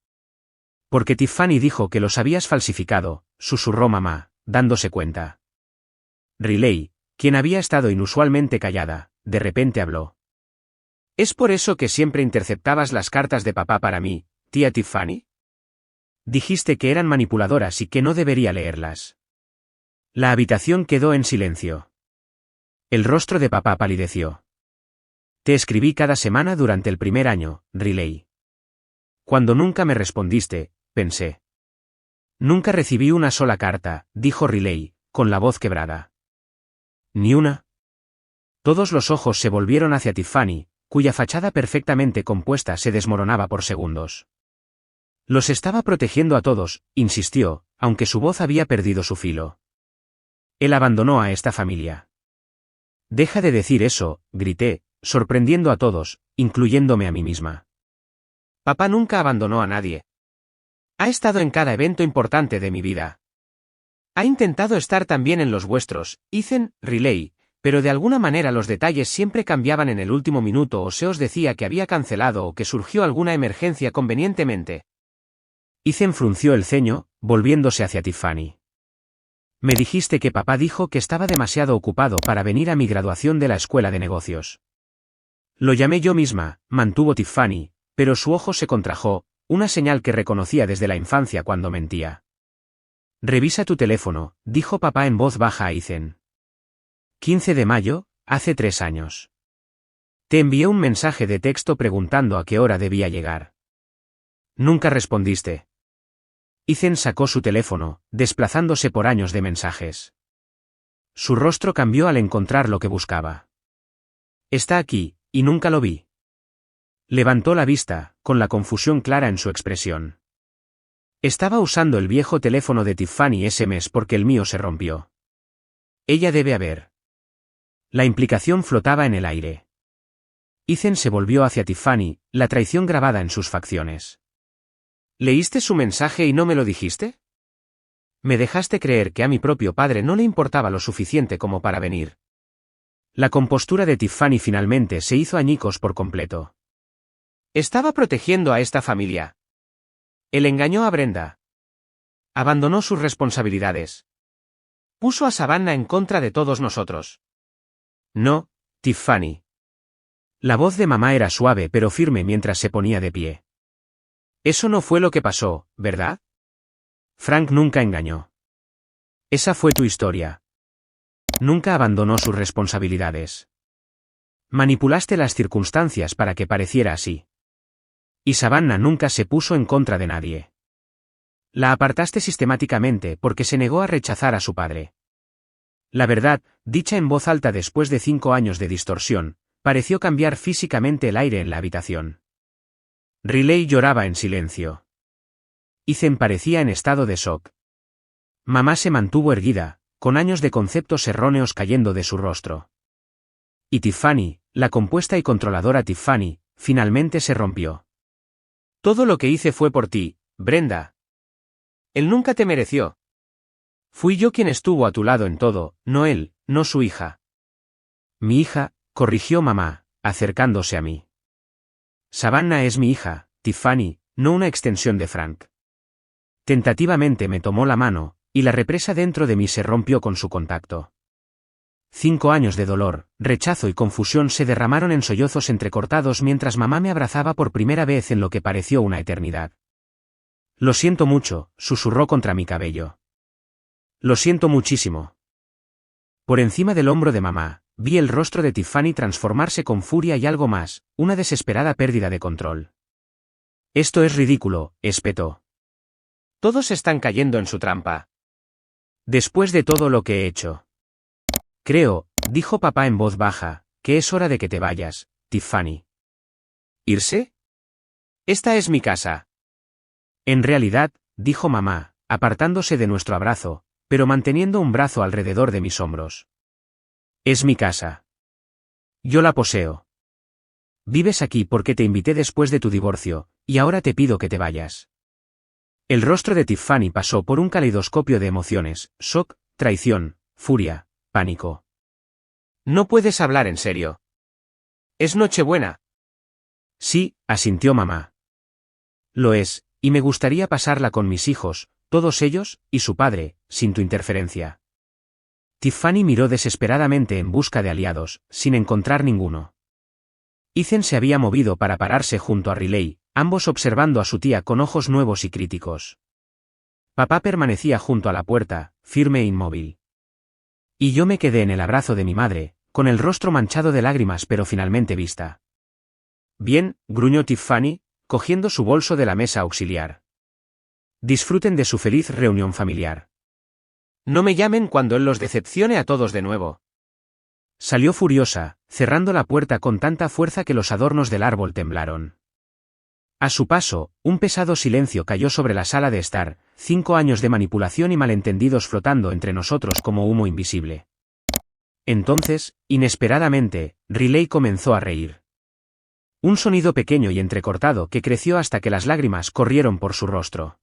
Porque Tiffany dijo que los habías falsificado, susurró mamá, dándose cuenta. Riley, quien había estado inusualmente callada, de repente habló. ¿Es por eso que siempre interceptabas las cartas de papá para mí, tía Tiffany? Dijiste que eran manipuladoras y que no debería leerlas. La habitación quedó en silencio. El rostro de papá palideció. Te escribí cada semana durante el primer año, Riley. Cuando nunca me respondiste, pensé. Nunca recibí una sola carta, dijo Riley, con la voz quebrada. ¿Ni una? Todos los ojos se volvieron hacia Tiffany, cuya fachada perfectamente compuesta se desmoronaba por segundos. Los estaba protegiendo a todos, insistió, aunque su voz había perdido su filo. Él abandonó a esta familia. Deja de decir eso, grité, sorprendiendo a todos, incluyéndome a mí misma. Papá nunca abandonó a nadie. Ha estado en cada evento importante de mi vida. Ha intentado estar también en los vuestros, Ethan, Riley, pero de alguna manera los detalles siempre cambiaban en el último minuto o se os decía que había cancelado o que surgió alguna emergencia convenientemente. Ethan frunció el ceño, volviéndose hacia Tiffany. Me dijiste que papá dijo que estaba demasiado ocupado para venir a mi graduación de la escuela de negocios. Lo llamé yo misma, mantuvo Tiffany, pero su ojo se contrajo, una señal que reconocía desde la infancia cuando mentía. Revisa tu teléfono, dijo papá en voz baja a Ethan. 15 de mayo, hace 3 años. Te envié un mensaje de texto preguntando a qué hora debía llegar. Nunca respondiste. Ethan sacó su teléfono, desplazándose por años de mensajes. Su rostro cambió al encontrar lo que buscaba. Está aquí, y nunca lo vi. Levantó la vista, con la confusión clara en su expresión. Estaba usando el viejo teléfono de Tiffany ese mes porque el mío se rompió. Ella debe haber. La implicación flotaba en el aire. Ethan se volvió hacia Tiffany, la traición grabada en sus facciones. ¿Leíste su mensaje y no me lo dijiste? Me dejaste creer que a mi propio padre no le importaba lo suficiente como para venir. La compostura de Tiffany finalmente se hizo añicos por completo. Estaba protegiendo a esta familia. Él engañó a Brenda. Abandonó sus responsabilidades. Puso a Savannah en contra de todos nosotros. No, Tiffany. La voz de mamá era suave pero firme mientras se ponía de pie. Eso no fue lo que pasó, ¿verdad? Frank nunca engañó. Esa fue tu historia. Nunca abandonó sus responsabilidades. Manipulaste las circunstancias para que pareciera así. Y Savannah nunca se puso en contra de nadie. La apartaste sistemáticamente porque se negó a rechazar a su padre. La verdad, dicha en voz alta después de 5 años de distorsión, pareció cambiar físicamente el aire en la habitación. Riley lloraba en silencio. Ethan parecía en estado de shock. Mamá se mantuvo erguida, con años de conceptos erróneos cayendo de su rostro. Y Tiffany, la compuesta y controladora Tiffany, finalmente se rompió. Todo lo que hice fue por ti, Brenda. Él nunca te mereció. Fui yo quien estuvo a tu lado en todo, no él, no su hija. Mi hija, corrigió mamá, acercándose a mí. Savannah es mi hija, Tiffany, no una extensión de Frank. Tentativamente me tomó la mano, y la represa dentro de mí se rompió con su contacto. 5 años de dolor, rechazo y confusión se derramaron en sollozos entrecortados mientras mamá me abrazaba por primera vez en lo que pareció una eternidad. Lo siento mucho, susurró contra mi cabello. Lo siento muchísimo. Por encima del hombro de mamá, vi el rostro de Tiffany transformarse con furia y algo más, una desesperada pérdida de control. Esto es ridículo, espetó. Todos están cayendo en su trampa. Después de todo lo que he hecho. Creo, dijo papá en voz baja, que es hora de que te vayas, Tiffany. ¿Irse? Esta es mi casa. En realidad, dijo mamá, apartándose de nuestro abrazo, pero manteniendo un brazo alrededor de mis hombros. Es mi casa. Yo la poseo. Vives aquí porque te invité después de tu divorcio, y ahora te pido que te vayas. El rostro de Tiffany pasó por un caleidoscopio de emociones, shock, traición, furia, pánico. No puedes hablar en serio. Es Nochebuena. Sí, asintió mamá. Lo es, y me gustaría pasarla con mis hijos, todos ellos, y su padre, sin tu interferencia. Tiffany miró desesperadamente en busca de aliados, sin encontrar ninguno. Ethan se había movido para pararse junto a Riley, ambos observando a su tía con ojos nuevos y críticos. Papá permanecía junto a la puerta, firme e inmóvil. Y yo me quedé en el abrazo de mi madre, con el rostro manchado de lágrimas pero finalmente vista. Bien, gruñó Tiffany, cogiendo su bolso de la mesa auxiliar. Disfruten de su feliz reunión familiar. No me llamen cuando él los decepcione a todos de nuevo. Salió furiosa, cerrando la puerta con tanta fuerza que los adornos del árbol temblaron. A su paso, un pesado silencio cayó sobre la sala de estar, 5 años de manipulación y malentendidos flotando entre nosotros como humo invisible. Entonces, inesperadamente, Riley comenzó a reír. Un sonido pequeño y entrecortado que creció hasta que las lágrimas corrieron por su rostro.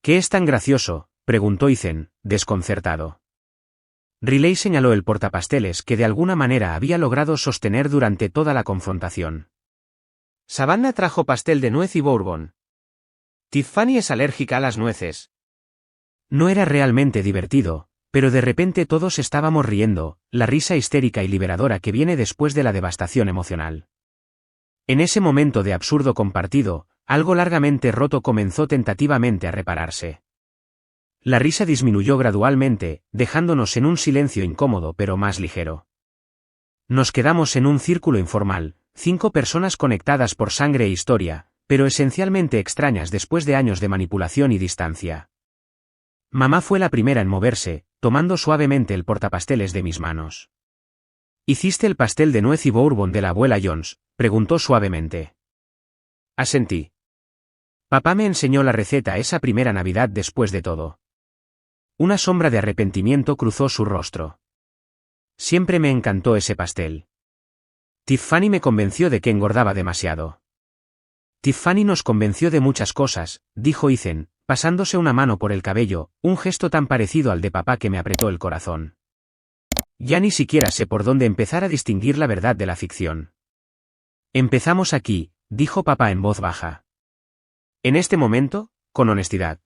¿Qué es tan gracioso?, preguntó Ethan, desconcertado. Riley señaló el portapasteles que de alguna manera había logrado sostener durante toda la confrontación. Savannah trajo pastel de nuez y bourbon. Tiffany es alérgica a las nueces. No era realmente divertido, pero de repente todos estábamos riendo, la risa histérica y liberadora que viene después de la devastación emocional. En ese momento de absurdo compartido, algo largamente roto comenzó tentativamente a repararse. La risa disminuyó gradualmente, dejándonos en un silencio incómodo pero más ligero. Nos quedamos en un círculo informal, 5 personas conectadas por sangre e historia, pero esencialmente extrañas después de años de manipulación y distancia. Mamá fue la primera en moverse, tomando suavemente el portapasteles de mis manos. ¿Hiciste el pastel de nuez y bourbon de la abuela Jones?, preguntó suavemente. Asentí. Papá me enseñó la receta esa primera Navidad después de todo. Una sombra de arrepentimiento cruzó su rostro. Siempre me encantó ese pastel. Tiffany me convenció de que engordaba demasiado. Tiffany nos convenció de muchas cosas, dijo Ethan, pasándose una mano por el cabello, un gesto tan parecido al de papá que me apretó el corazón. Ya ni siquiera sé por dónde empezar a distinguir la verdad de la ficción. Empezamos aquí, dijo papá en voz baja. En este momento, con honestidad.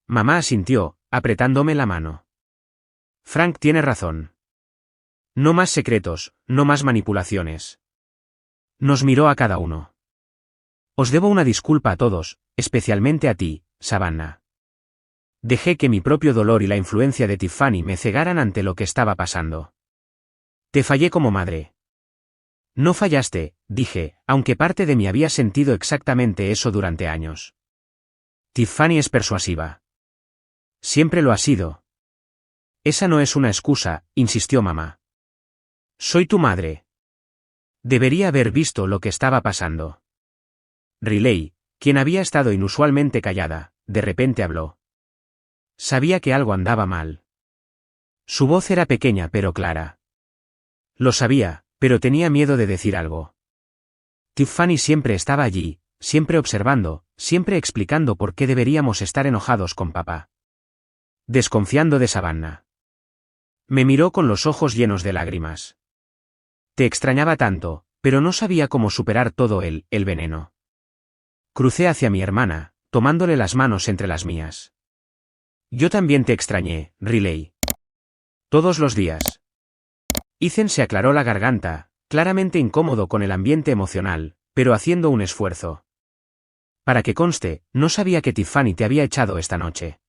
Mamá asintió, apretándome la mano. Frank tiene razón. No más secretos, no más manipulaciones. Nos miró a cada uno. Os debo una disculpa a todos, especialmente a ti, Savannah. Dejé que mi propio dolor y la influencia de Tiffany me cegaran ante lo que estaba pasando. Te fallé como madre. No fallaste, dije, aunque parte de mí había sentido exactamente eso durante años. Tiffany es persuasiva. Siempre lo ha sido. Esa no es una excusa, insistió mamá. Soy tu madre. Debería haber visto lo que estaba pasando. Riley, quien había estado inusualmente callada, de repente habló. Sabía que algo andaba mal. Su voz era pequeña pero clara. Lo sabía, pero tenía miedo de decir algo. Tiffany siempre estaba allí, siempre observando, siempre explicando por qué deberíamos estar enojados con papá. Desconfiando de Savannah. Me miró con los ojos llenos de lágrimas. Te extrañaba tanto, pero no sabía cómo superar todo el veneno. Crucé hacia mi hermana, tomándole las manos entre las mías. Yo también te extrañé, Riley. Todos los días. Ethan se aclaró la garganta, claramente incómodo con el ambiente emocional, pero haciendo un esfuerzo. Para que conste, no sabía que Tiffany te había echado esta noche.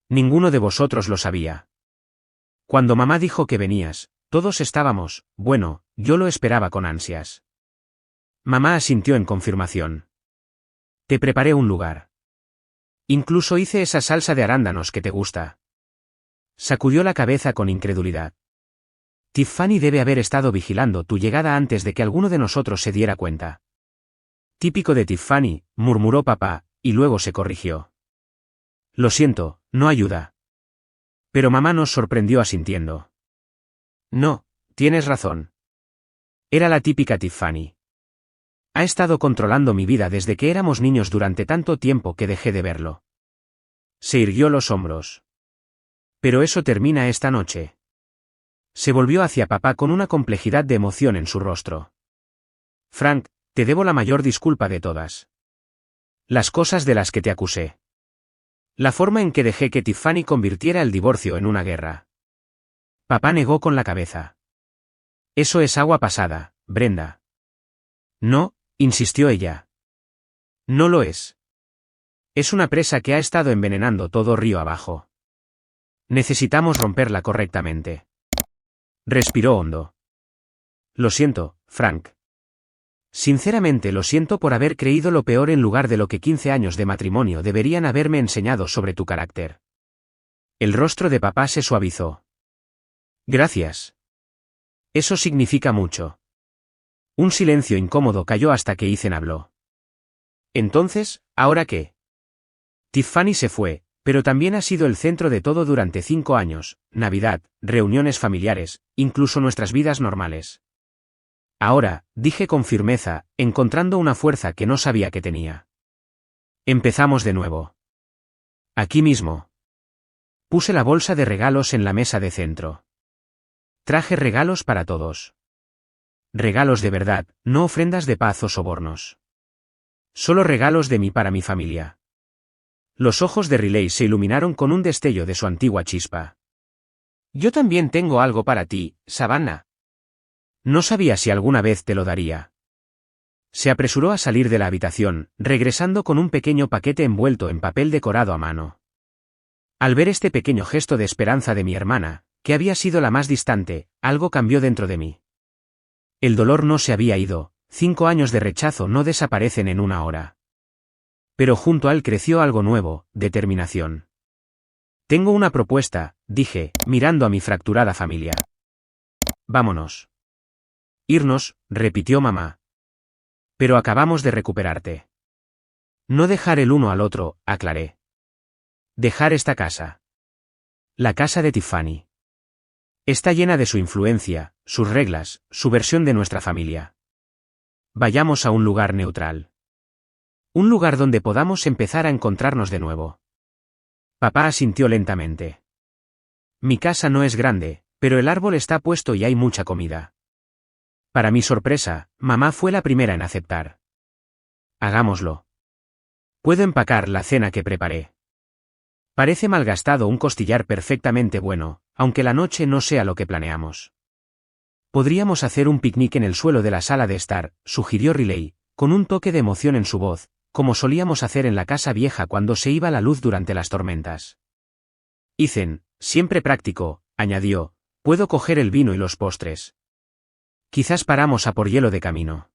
Ninguno de vosotros lo sabía. Cuando mamá dijo que venías, todos estábamos, bueno, yo lo esperaba con ansias. Mamá asintió en confirmación. Te preparé un lugar. Incluso hice esa salsa de arándanos que te gusta. Sacudió la cabeza con incredulidad. Tiffany debe haber estado vigilando tu llegada antes de que alguno de nosotros se diera cuenta. Típico de Tiffany, murmuró papá, y luego se corrigió. Lo siento, no ayuda. Pero mamá nos sorprendió asintiendo. No, tienes razón. Era la típica Tiffany. Ha estado controlando mi vida desde que éramos niños durante tanto tiempo que dejé de verlo. Se irguió los hombros. Pero eso termina esta noche. Se volvió hacia papá con una complejidad de emoción en su rostro. Frank, te debo la mayor disculpa de todas. Las cosas de las que te acusé. La forma en que dejé que Tiffany convirtiera el divorcio en una guerra. Papá negó con la cabeza. Eso es agua pasada, Brenda. No, insistió ella. No lo es. Es una presa que ha estado envenenando todo río abajo. Necesitamos romperla correctamente. Respiró hondo. Lo siento, Frank. Sinceramente lo siento por haber creído lo peor en lugar de lo que 15 años de matrimonio deberían haberme enseñado sobre tu carácter. El rostro de papá se suavizó. Gracias. Eso significa mucho. Un silencio incómodo cayó hasta que Ethan habló. Entonces, ¿ahora qué? Tiffany se fue, pero también ha sido el centro de todo durante 5 años, Navidad, reuniones familiares, incluso nuestras vidas normales. Ahora, dije con firmeza, encontrando una fuerza que no sabía que tenía. Empezamos de nuevo. Aquí mismo. Puse la bolsa de regalos en la mesa de centro. Traje regalos para todos. Regalos de verdad, no ofrendas de paz o sobornos. Solo regalos de mí para mi familia. Los ojos de Riley se iluminaron con un destello de su antigua chispa. Yo también tengo algo para ti, Savannah. No sabía si alguna vez te lo daría. Se apresuró a salir de la habitación, regresando con un pequeño paquete envuelto en papel decorado a mano. Al ver este pequeño gesto de esperanza de mi hermana, que había sido la más distante, algo cambió dentro de mí. El dolor no se había ido, 5 años de rechazo no desaparecen en una hora. Pero junto a él creció algo nuevo, determinación. Tengo una propuesta, dije, mirando a mi fracturada familia. Vámonos. Irnos, repitió mamá. Pero acabamos de recuperarte. No dejar el uno al otro, aclaré. Dejar esta casa. La casa de Tiffany. Está llena de su influencia, sus reglas, su versión de nuestra familia. Vayamos a un lugar neutral. Un lugar donde podamos empezar a encontrarnos de nuevo. Papá asintió lentamente. Mi casa no es grande, pero el árbol está puesto y hay mucha comida. Para mi sorpresa, mamá fue la primera en aceptar. Hagámoslo. Puedo empacar la cena que preparé. Parece malgastado un costillar perfectamente bueno, aunque la noche no sea lo que planeamos. Podríamos hacer un picnic en el suelo de la sala de estar, sugirió Riley, con un toque de emoción en su voz, como solíamos hacer en la casa vieja cuando se iba la luz durante las tormentas. Ethan, siempre práctico, añadió, puedo coger el vino y los postres. Quizás paramos a por hielo de camino.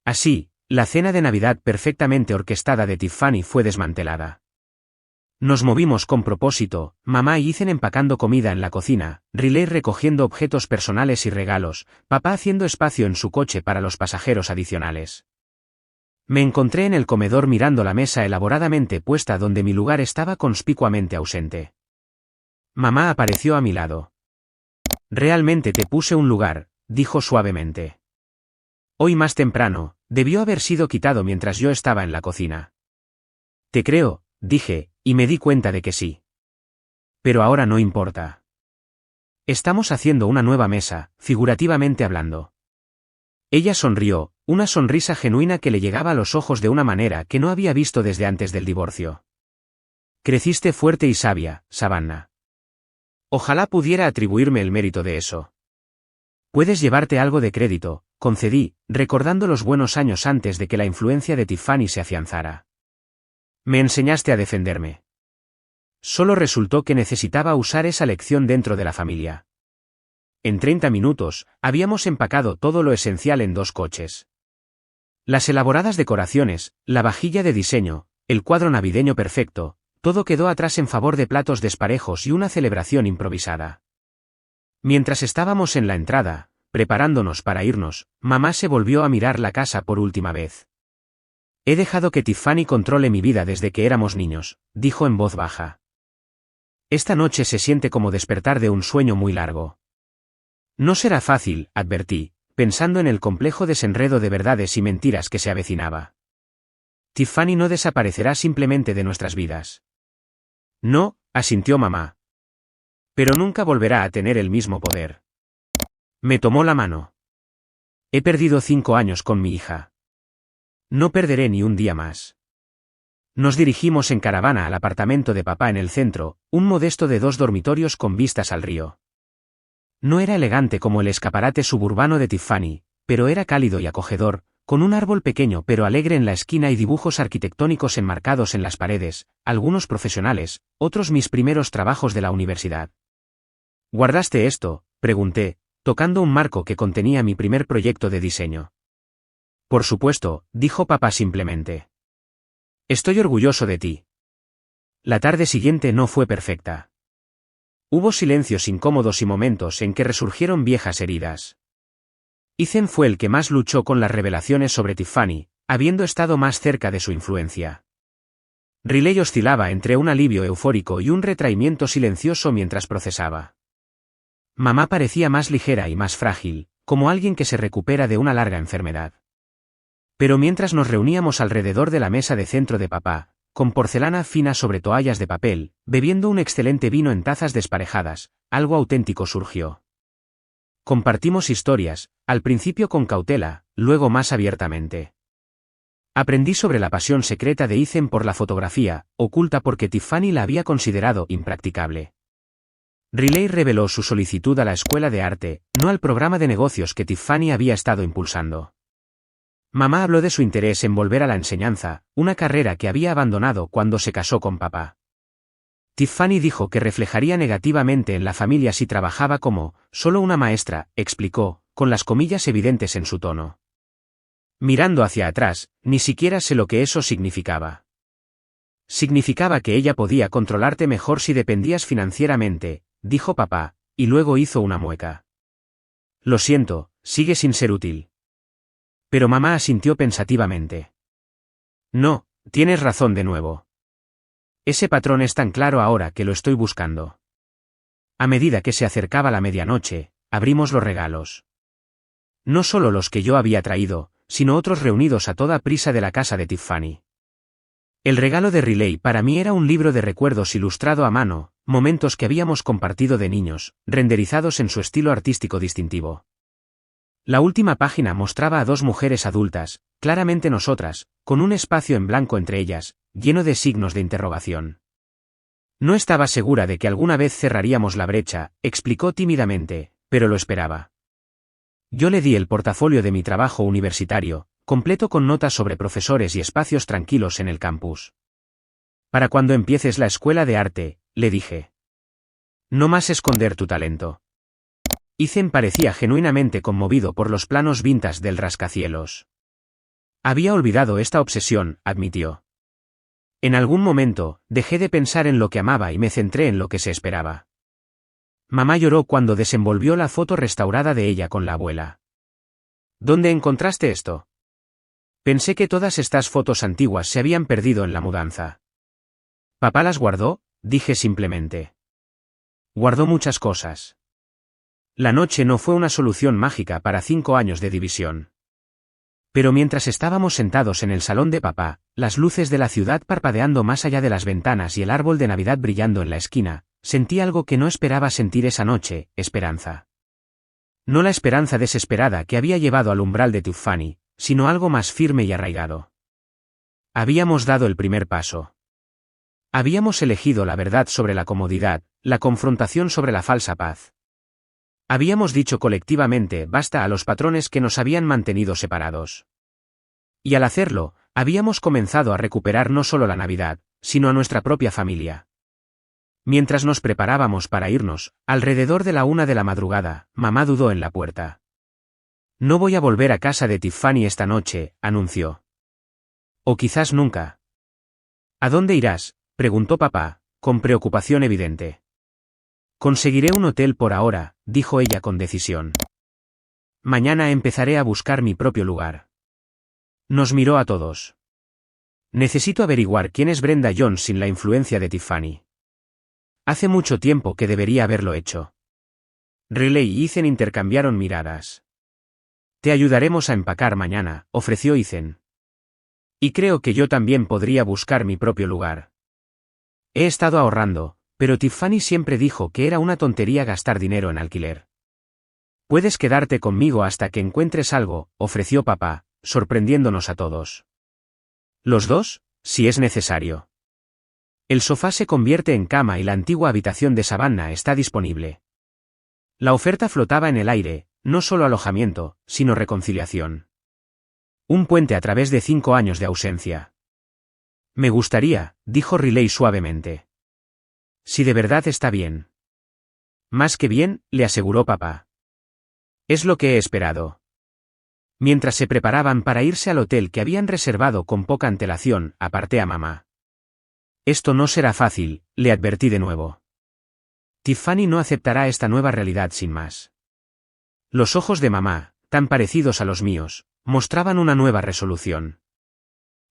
Así, la cena de Navidad perfectamente orquestada de Tiffany fue desmantelada. Nos movimos con propósito, mamá y Ethan empacando comida en la cocina, Riley recogiendo objetos personales y regalos, papá haciendo espacio en su coche para los pasajeros adicionales. Me encontré en el comedor mirando la mesa elaboradamente puesta donde mi lugar estaba conspicuamente ausente. Mamá apareció a mi lado. Realmente te puse un lugar, dijo suavemente. Hoy más temprano, debió haber sido quitado mientras yo estaba en la cocina. Te creo, dije, y me di cuenta de que sí. Pero ahora no importa. Estamos haciendo una nueva mesa, figurativamente hablando. Ella sonrió, una sonrisa genuina que le llegaba a los ojos de una manera que no había visto desde antes del divorcio. Creciste fuerte y sabia, Savannah. Ojalá pudiera atribuirme el mérito de eso. Puedes llevarte algo de crédito, concedí, recordando los buenos años antes de que la influencia de Tiffany se afianzara. Me enseñaste a defenderme. Solo resultó que necesitaba usar esa lección dentro de la familia. En 30 minutos, habíamos empacado todo lo esencial en 2 coches. Las elaboradas decoraciones, la vajilla de diseño, el cuadro navideño perfecto, todo quedó atrás en favor de platos desparejos y una celebración improvisada. Mientras estábamos en la entrada, preparándonos para irnos, mamá se volvió a mirar la casa por última vez. He dejado que Tiffany controle mi vida desde que éramos niños, dijo en voz baja. Esta noche se siente como despertar de un sueño muy largo. No será fácil, advertí, pensando en el complejo desenredo de verdades y mentiras que se avecinaba. Tiffany no desaparecerá simplemente de nuestras vidas. No, asintió mamá. Pero nunca volverá a tener el mismo poder. Me tomó la mano. He perdido 5 años con mi hija. No perderé ni un día más. Nos dirigimos en caravana al apartamento de papá en el centro, un modesto de 2 dormitorios con vistas al río. No era elegante como el escaparate suburbano de Tiffany, pero era cálido y acogedor, con un árbol pequeño pero alegre en la esquina y dibujos arquitectónicos enmarcados en las paredes, algunos profesionales, otros mis primeros trabajos de la universidad. ¿Guardaste esto?, pregunté, tocando un marco que contenía mi primer proyecto de diseño. Por supuesto, dijo papá simplemente. Estoy orgulloso de ti. La tarde siguiente no fue perfecta. Hubo silencios incómodos y momentos en que resurgieron viejas heridas. Ethan fue el que más luchó con las revelaciones sobre Tiffany, habiendo estado más cerca de su influencia. Riley oscilaba entre un alivio eufórico y un retraimiento silencioso mientras procesaba. Mamá parecía más ligera y más frágil, como alguien que se recupera de una larga enfermedad. Pero mientras nos reuníamos alrededor de la mesa de centro de papá, con porcelana fina sobre toallas de papel, bebiendo un excelente vino en tazas desparejadas, algo auténtico surgió. Compartimos historias, al principio con cautela, luego más abiertamente. Aprendí sobre la pasión secreta de Ethan por la fotografía, oculta porque Tiffany la había considerado impracticable. Riley reveló su solicitud a la escuela de arte, no al programa de negocios que Tiffany había estado impulsando. Mamá habló de su interés en volver a la enseñanza, una carrera que había abandonado cuando se casó con papá. Tiffany dijo que reflejaría negativamente en la familia si trabajaba como, solo una maestra, explicó, con las comillas evidentes en su tono. Mirando hacia atrás, ni siquiera sé lo que eso significaba. Significaba que ella podía controlarte mejor si dependías financieramente, dijo papá, y luego hizo una mueca. Lo siento, sigue sin ser útil. Pero mamá asintió pensativamente. No, tienes razón de nuevo. Ese patrón es tan claro ahora que lo estoy buscando. A medida que se acercaba la medianoche, abrimos los regalos. No solo los que yo había traído, sino otros reunidos a toda prisa de la casa de Tiffany. El regalo de Riley para mí era un libro de recuerdos ilustrado a mano, momentos que habíamos compartido de niños, renderizados en su estilo artístico distintivo. La última página mostraba a dos mujeres adultas, claramente nosotras, con un espacio en blanco entre ellas, lleno de signos de interrogación. No estaba segura de que alguna vez cerraríamos la brecha, explicó tímidamente, pero lo esperaba. Yo le di el portafolio de mi trabajo universitario, completo con notas sobre profesores y espacios tranquilos en el campus. Para cuando empieces la escuela de arte, le dije. No más esconder tu talento. Ethan parecía genuinamente conmovido por los planos vintage del rascacielos. Había olvidado esta obsesión, admitió. En algún momento, dejé de pensar en lo que amaba y me centré en lo que se esperaba. Mamá lloró cuando desenvolvió la foto restaurada de ella con la abuela. ¿Dónde encontraste esto? Pensé que todas estas fotos antiguas se habían perdido en la mudanza. ¿Papá las guardó?, dije simplemente. Guardó muchas cosas. La noche no fue una solución mágica para 5 años de división. Pero mientras estábamos sentados en el salón de papá, las luces de la ciudad parpadeando más allá de las ventanas y el árbol de Navidad brillando en la esquina, sentí algo que no esperaba sentir esa noche, esperanza. No la esperanza desesperada que había llevado al umbral de Tiffany, sino algo más firme y arraigado. Habíamos dado el primer paso. Habíamos elegido la verdad sobre la comodidad, la confrontación sobre la falsa paz. Habíamos dicho colectivamente basta a los patrones que nos habían mantenido separados. Y al hacerlo, habíamos comenzado a recuperar no solo la Navidad, sino a nuestra propia familia. Mientras nos preparábamos para irnos, alrededor de la 1 de la madrugada, mamá dudó en la puerta. No voy a volver a casa de Tiffany esta noche, anunció. O quizás nunca. ¿A dónde irás?, preguntó papá, con preocupación evidente. Conseguiré un hotel por ahora, dijo ella con decisión. Mañana empezaré a buscar mi propio lugar. Nos miró a todos. Necesito averiguar quién es Brenda Jones sin la influencia de Tiffany. Hace mucho tiempo que debería haberlo hecho. Riley y Ethan intercambiaron miradas. Te ayudaremos a empacar mañana, ofreció Ethan. Y creo que yo también podría buscar mi propio lugar. He estado ahorrando, pero Tiffany siempre dijo que era una tontería gastar dinero en alquiler. Puedes quedarte conmigo hasta que encuentres algo, ofreció papá, sorprendiéndonos a todos. ¿Los dos? Si es necesario. El sofá se convierte en cama y la antigua habitación de Savannah está disponible. La oferta flotaba en el aire, no solo alojamiento, sino reconciliación. Un puente a través de 5 años de ausencia. Me gustaría, dijo Riley suavemente. Si de verdad está bien. Más que bien, le aseguró papá. Es lo que he esperado. Mientras se preparaban para irse al hotel que habían reservado con poca antelación, aparté a mamá. Esto no será fácil, le advertí de nuevo. Tiffany no aceptará esta nueva realidad sin más. Los ojos de mamá, tan parecidos a los míos, mostraban una nueva resolución.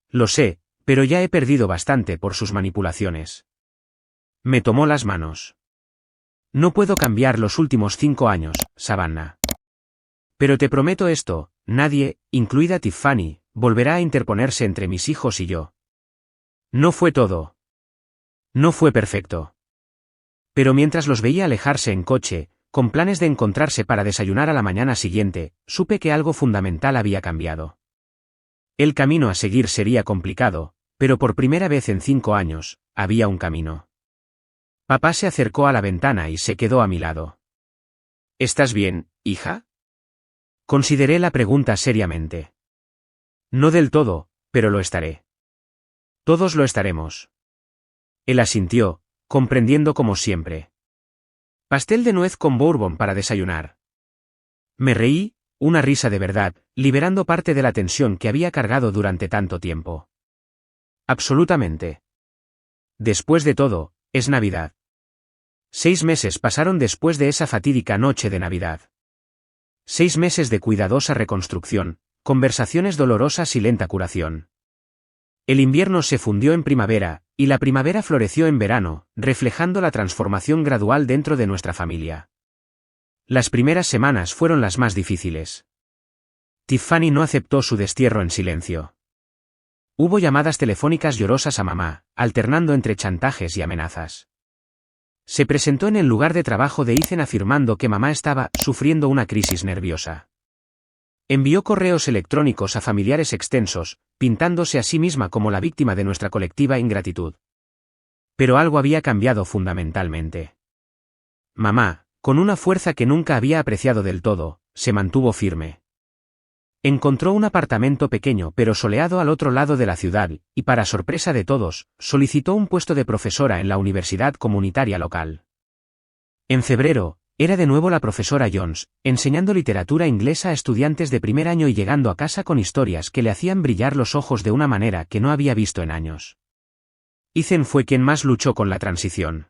Lo sé, pero ya he perdido bastante por sus manipulaciones. Me tomó las manos. No puedo cambiar los últimos 5 años, Savannah. Pero te prometo esto, nadie, incluida Tiffany, volverá a interponerse entre mis hijos y yo. No fue todo. No fue perfecto. Pero mientras los veía alejarse en coche, con planes de encontrarse para desayunar a la mañana siguiente, supe que algo fundamental había cambiado. El camino a seguir sería complicado, pero por primera vez en 5 años, había un camino. Papá se acercó a la ventana y se quedó a mi lado. ¿Estás bien, hija? Consideré la pregunta seriamente. No del todo, pero lo estaré. Todos lo estaremos. Él asintió, comprendiendo como siempre. Pastel de nuez con bourbon para desayunar. Me reí, una risa de verdad, liberando parte de la tensión que había cargado durante tanto tiempo. Absolutamente. Después de todo, es Navidad. 6 meses pasaron después de esa fatídica noche de Navidad. 6 meses de cuidadosa reconstrucción, conversaciones dolorosas y lenta curación. El invierno se fundió en primavera, y la primavera floreció en verano, reflejando la transformación gradual dentro de nuestra familia. Las primeras semanas fueron las más difíciles. Tiffany no aceptó su destierro en silencio. Hubo llamadas telefónicas llorosas a mamá, alternando entre chantajes y amenazas. Se presentó en el lugar de trabajo de Ethan afirmando que mamá estaba sufriendo una crisis nerviosa. Envió correos electrónicos a familiares extensos, pintándose a sí misma como la víctima de nuestra colectiva ingratitud. Pero algo había cambiado fundamentalmente. Mamá, con una fuerza que nunca había apreciado del todo, se mantuvo firme. Encontró un apartamento pequeño pero soleado al otro lado de la ciudad, y para sorpresa de todos, solicitó un puesto de profesora en la universidad comunitaria local. En febrero, era de nuevo la profesora Jones, enseñando literatura inglesa a estudiantes de primer año y llegando a casa con historias que le hacían brillar los ojos de una manera que no había visto en años. Ethan fue quien más luchó con la transición.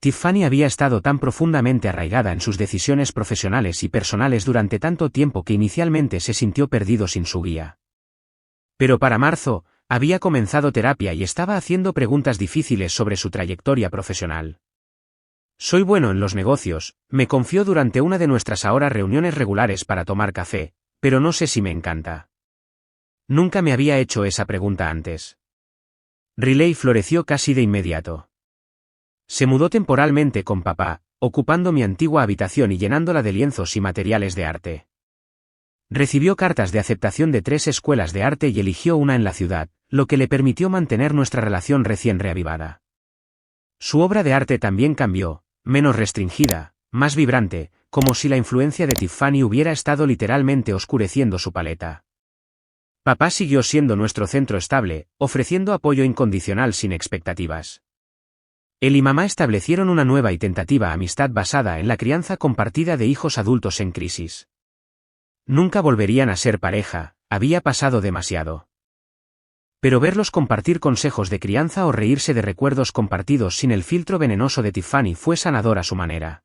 Tiffany había estado tan profundamente arraigada en sus decisiones profesionales y personales durante tanto tiempo que inicialmente se sintió perdido sin su guía. Pero para marzo, había comenzado terapia y estaba haciendo preguntas difíciles sobre su trayectoria profesional. Soy bueno en los negocios, me confió durante una de nuestras ahora reuniones regulares para tomar café, pero no sé si me encanta. Nunca me había hecho esa pregunta antes. Riley floreció casi de inmediato. Se mudó temporalmente con papá, ocupando mi antigua habitación y llenándola de lienzos y materiales de arte. Recibió cartas de aceptación de 3 escuelas de arte y eligió una en la ciudad, lo que le permitió mantener nuestra relación recién reavivada. Su obra de arte también cambió, menos restringida, más vibrante, como si la influencia de Tiffany hubiera estado literalmente oscureciendo su paleta. Papá siguió siendo nuestro centro estable, ofreciendo apoyo incondicional sin expectativas. Él y mamá establecieron una nueva y tentativa amistad basada en la crianza compartida de hijos adultos en crisis. Nunca volverían a ser pareja, había pasado demasiado. Pero verlos compartir consejos de crianza o reírse de recuerdos compartidos sin el filtro venenoso de Tiffany fue sanador a su manera.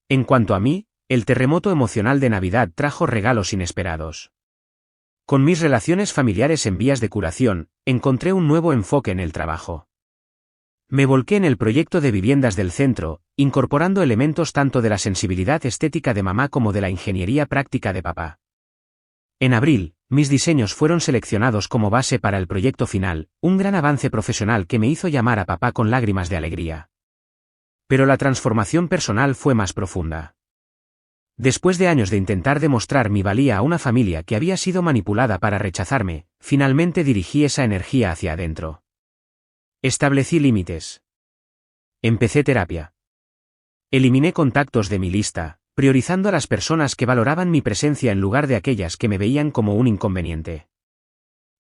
En cuanto a mí, el terremoto emocional de Navidad trajo regalos inesperados. Con mis relaciones familiares en vías de curación, encontré un nuevo enfoque en el trabajo. Me volqué en el proyecto de viviendas del centro, incorporando elementos tanto de la sensibilidad estética de mamá como de la ingeniería práctica de papá. En abril, mis diseños fueron seleccionados como base para el proyecto final, un gran avance profesional que me hizo llamar a papá con lágrimas de alegría. Pero la transformación personal fue más profunda. Después de años de intentar demostrar mi valía a una familia que había sido manipulada para rechazarme, finalmente dirigí esa energía hacia adentro. Establecí límites. Empecé terapia. Eliminé contactos de mi lista, priorizando a las personas que valoraban mi presencia en lugar de aquellas que me veían como un inconveniente.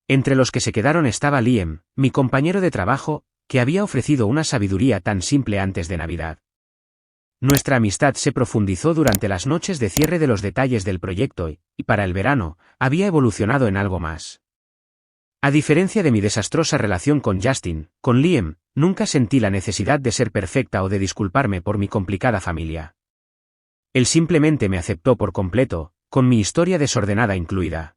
Entre los que se quedaron estaba Liam, mi compañero de trabajo, que había ofrecido una sabiduría tan simple antes de Navidad. Nuestra amistad se profundizó durante las noches de cierre de los detalles del proyecto y, para el verano, había evolucionado en algo más. A diferencia de mi desastrosa relación con Justin, con Liam, nunca sentí la necesidad de ser perfecta o de disculparme por mi complicada familia. Él simplemente me aceptó por completo, con mi historia desordenada incluida.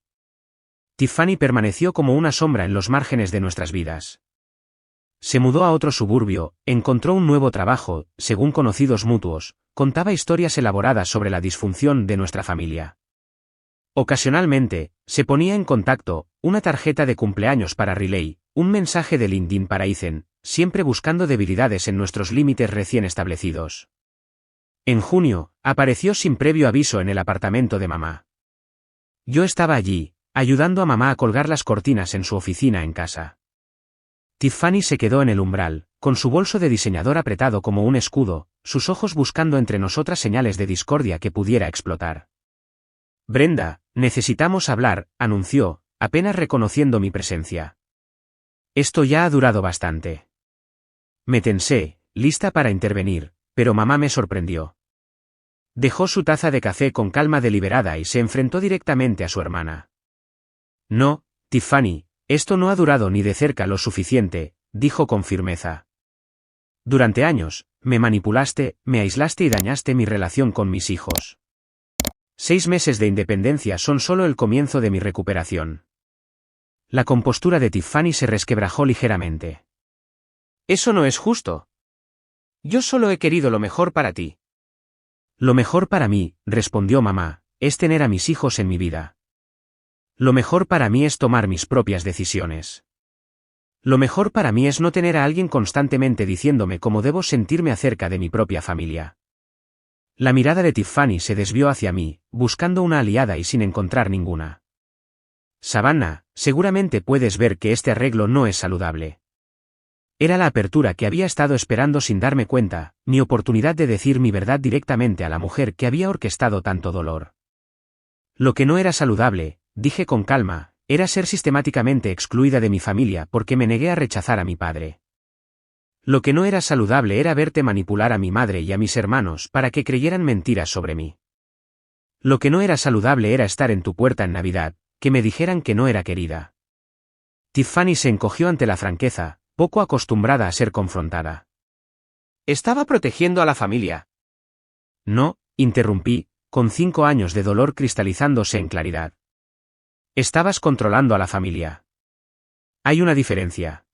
Tiffany permaneció como una sombra en los márgenes de nuestras vidas. Se mudó a otro suburbio, encontró un nuevo trabajo, según conocidos mutuos, contaba historias elaboradas sobre la disfunción de nuestra familia. Ocasionalmente, se ponía en contacto, una tarjeta de cumpleaños para Riley, un mensaje de LinkedIn para Ethan, siempre buscando debilidades en nuestros límites recién establecidos. En junio, apareció sin previo aviso en el apartamento de mamá. Yo estaba allí, ayudando a mamá a colgar las cortinas en su oficina en casa. Tiffany se quedó en el umbral, con su bolso de diseñador apretado como un escudo, sus ojos buscando entre nosotras señales de discordia que pudiera explotar. Brenda, necesitamos hablar, anunció, apenas reconociendo mi presencia. Esto ya ha durado bastante. Me tensé, lista para intervenir, pero mamá me sorprendió. Dejó su taza de café con calma deliberada y se enfrentó directamente a su hermana. No, Tiffany, esto no ha durado ni de cerca lo suficiente, dijo con firmeza. Durante años, me manipulaste, me aislaste y dañaste mi relación con mis hijos. 6 meses de independencia son solo el comienzo de mi recuperación. La compostura de Tiffany se resquebrajó ligeramente. Eso no es justo. Yo solo he querido lo mejor para ti. Lo mejor para mí, respondió mamá, es tener a mis hijos en mi vida. Lo mejor para mí es tomar mis propias decisiones. Lo mejor para mí es no tener a alguien constantemente diciéndome cómo debo sentirme acerca de mi propia familia. La mirada de Tiffany se desvió hacia mí, buscando una aliada y sin encontrar ninguna. Savannah, seguramente puedes ver que este arreglo no es saludable. Era la apertura que había estado esperando sin darme cuenta, mi oportunidad de decir mi verdad directamente a la mujer que había orquestado tanto dolor. Lo que no era saludable, dije con calma, era ser sistemáticamente excluida de mi familia porque me negué a rechazar a mi padre. Lo que no era saludable era verte manipular a mi madre y a mis hermanos para que creyeran mentiras sobre mí. Lo que no era saludable era estar en tu puerta en Navidad, que me dijeran que no era querida. Tiffany se encogió ante la franqueza, poco acostumbrada a ser confrontada. Estaba protegiendo a la familia. No, interrumpí, con 5 años de dolor cristalizándose en claridad. Estabas controlando a la familia. Hay una diferencia.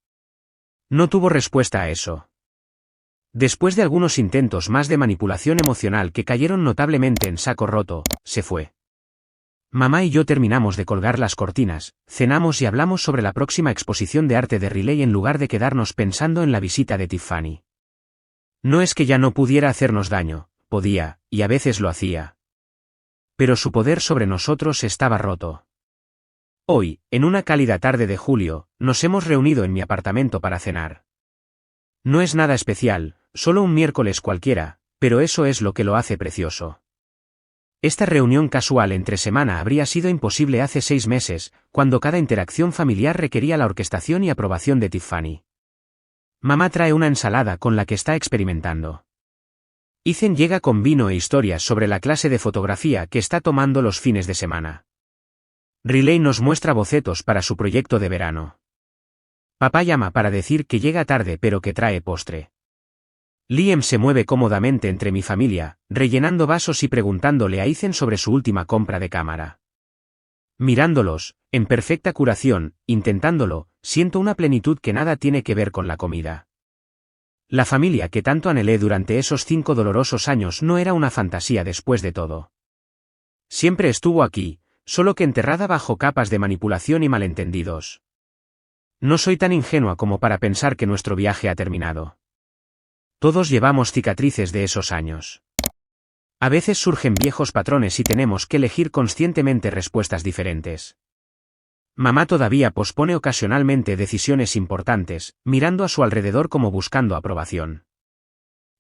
No tuvo respuesta a eso. Después de algunos intentos más de manipulación emocional que cayeron notablemente en saco roto, se fue. Mamá y yo terminamos de colgar las cortinas, cenamos y hablamos sobre la próxima exposición de arte de Riley en lugar de quedarnos pensando en la visita de Tiffany. No es que ya no pudiera hacernos daño, podía, y a veces lo hacía. Pero su poder sobre nosotros estaba roto. Hoy, en una cálida tarde de julio, nos hemos reunido en mi apartamento para cenar. No es nada especial, solo un miércoles cualquiera, pero eso es lo que lo hace precioso. Esta reunión casual entre semana habría sido imposible hace 6 meses, cuando cada interacción familiar requería la orquestación y aprobación de Tiffany. Mamá trae una ensalada con la que está experimentando. Ethan llega con vino e historias sobre la clase de fotografía que está tomando los fines de semana. Riley nos muestra bocetos para su proyecto de verano. Papá llama para decir que llega tarde pero que trae postre. Liam se mueve cómodamente entre mi familia, rellenando vasos y preguntándole a Ethan sobre su última compra de cámara. Mirándolos, en perfecta curación, intentándolo, siento una plenitud que nada tiene que ver con la comida. La familia que tanto anhelé durante esos 5 dolorosos años no era una fantasía después de todo. Siempre estuvo aquí, solo que enterrada bajo capas de manipulación y malentendidos. No soy tan ingenua como para pensar que nuestro viaje ha terminado. Todos llevamos cicatrices de esos años. A veces surgen viejos patrones y tenemos que elegir conscientemente respuestas diferentes. Mamá todavía pospone ocasionalmente decisiones importantes, mirando a su alrededor como buscando aprobación.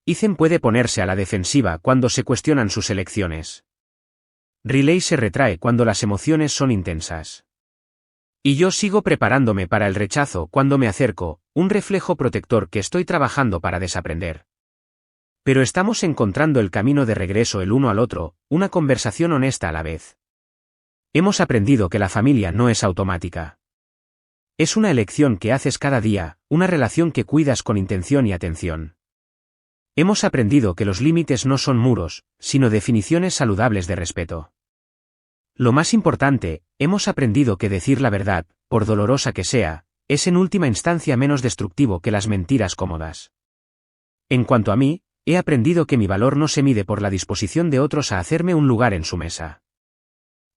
Ethan puede ponerse a la defensiva cuando se cuestionan sus elecciones. Riley se retrae cuando las emociones son intensas. Y yo sigo preparándome para el rechazo cuando me acerco, un reflejo protector que estoy trabajando para desaprender. Pero estamos encontrando el camino de regreso el uno al otro, una conversación honesta a la vez. Hemos aprendido que la familia no es automática. Es una elección que haces cada día, una relación que cuidas con intención y atención. Hemos aprendido que los límites no son muros, sino definiciones saludables de respeto. Lo más importante, hemos aprendido que decir la verdad, por dolorosa que sea, es en última instancia menos destructivo que las mentiras cómodas. En cuanto a mí, he aprendido que mi valor no se mide por la disposición de otros a hacerme un lugar en su mesa.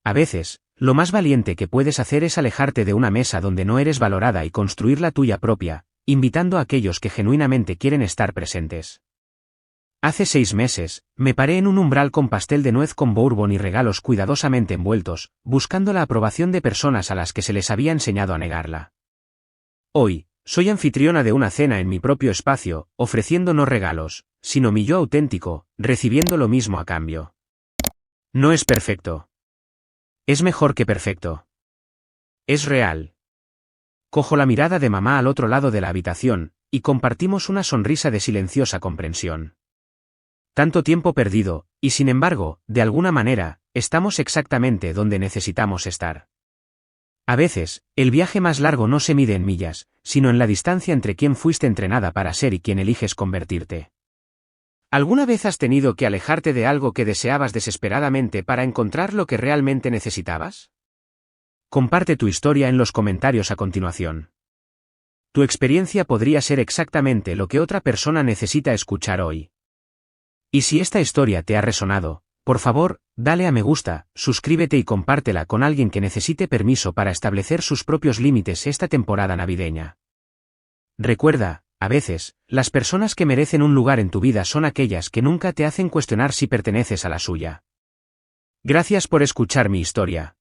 A veces, lo más valiente que puedes hacer es alejarte de una mesa donde no eres valorada y construir la tuya propia, invitando a aquellos que genuinamente quieren estar presentes. Hace 6 meses, me paré en un umbral con pastel de nuez con bourbon y regalos cuidadosamente envueltos, buscando la aprobación de personas a las que se les había enseñado a negarla. Hoy, soy anfitriona de una cena en mi propio espacio, ofreciendo no regalos, sino mi yo auténtico, recibiendo lo mismo a cambio. No es perfecto. Es mejor que perfecto. Es real. Cojo la mirada de mamá al otro lado de la habitación, y compartimos una sonrisa de silenciosa comprensión. Tanto tiempo perdido, y sin embargo, de alguna manera, estamos exactamente donde necesitamos estar. A veces, el viaje más largo no se mide en millas, sino en la distancia entre quien fuiste entrenada para ser y quien eliges convertirte. ¿Alguna vez has tenido que alejarte de algo que deseabas desesperadamente para encontrar lo que realmente necesitabas? Comparte tu historia en los comentarios a continuación. Tu experiencia podría ser exactamente lo que otra persona necesita escuchar hoy. Y si esta historia te ha resonado, por favor, dale a me gusta, suscríbete y compártela con alguien que necesite permiso para establecer sus propios límites esta temporada navideña. Recuerda, a veces, las personas que merecen un lugar en tu vida son aquellas que nunca te hacen cuestionar si perteneces a la suya. Gracias por escuchar mi historia.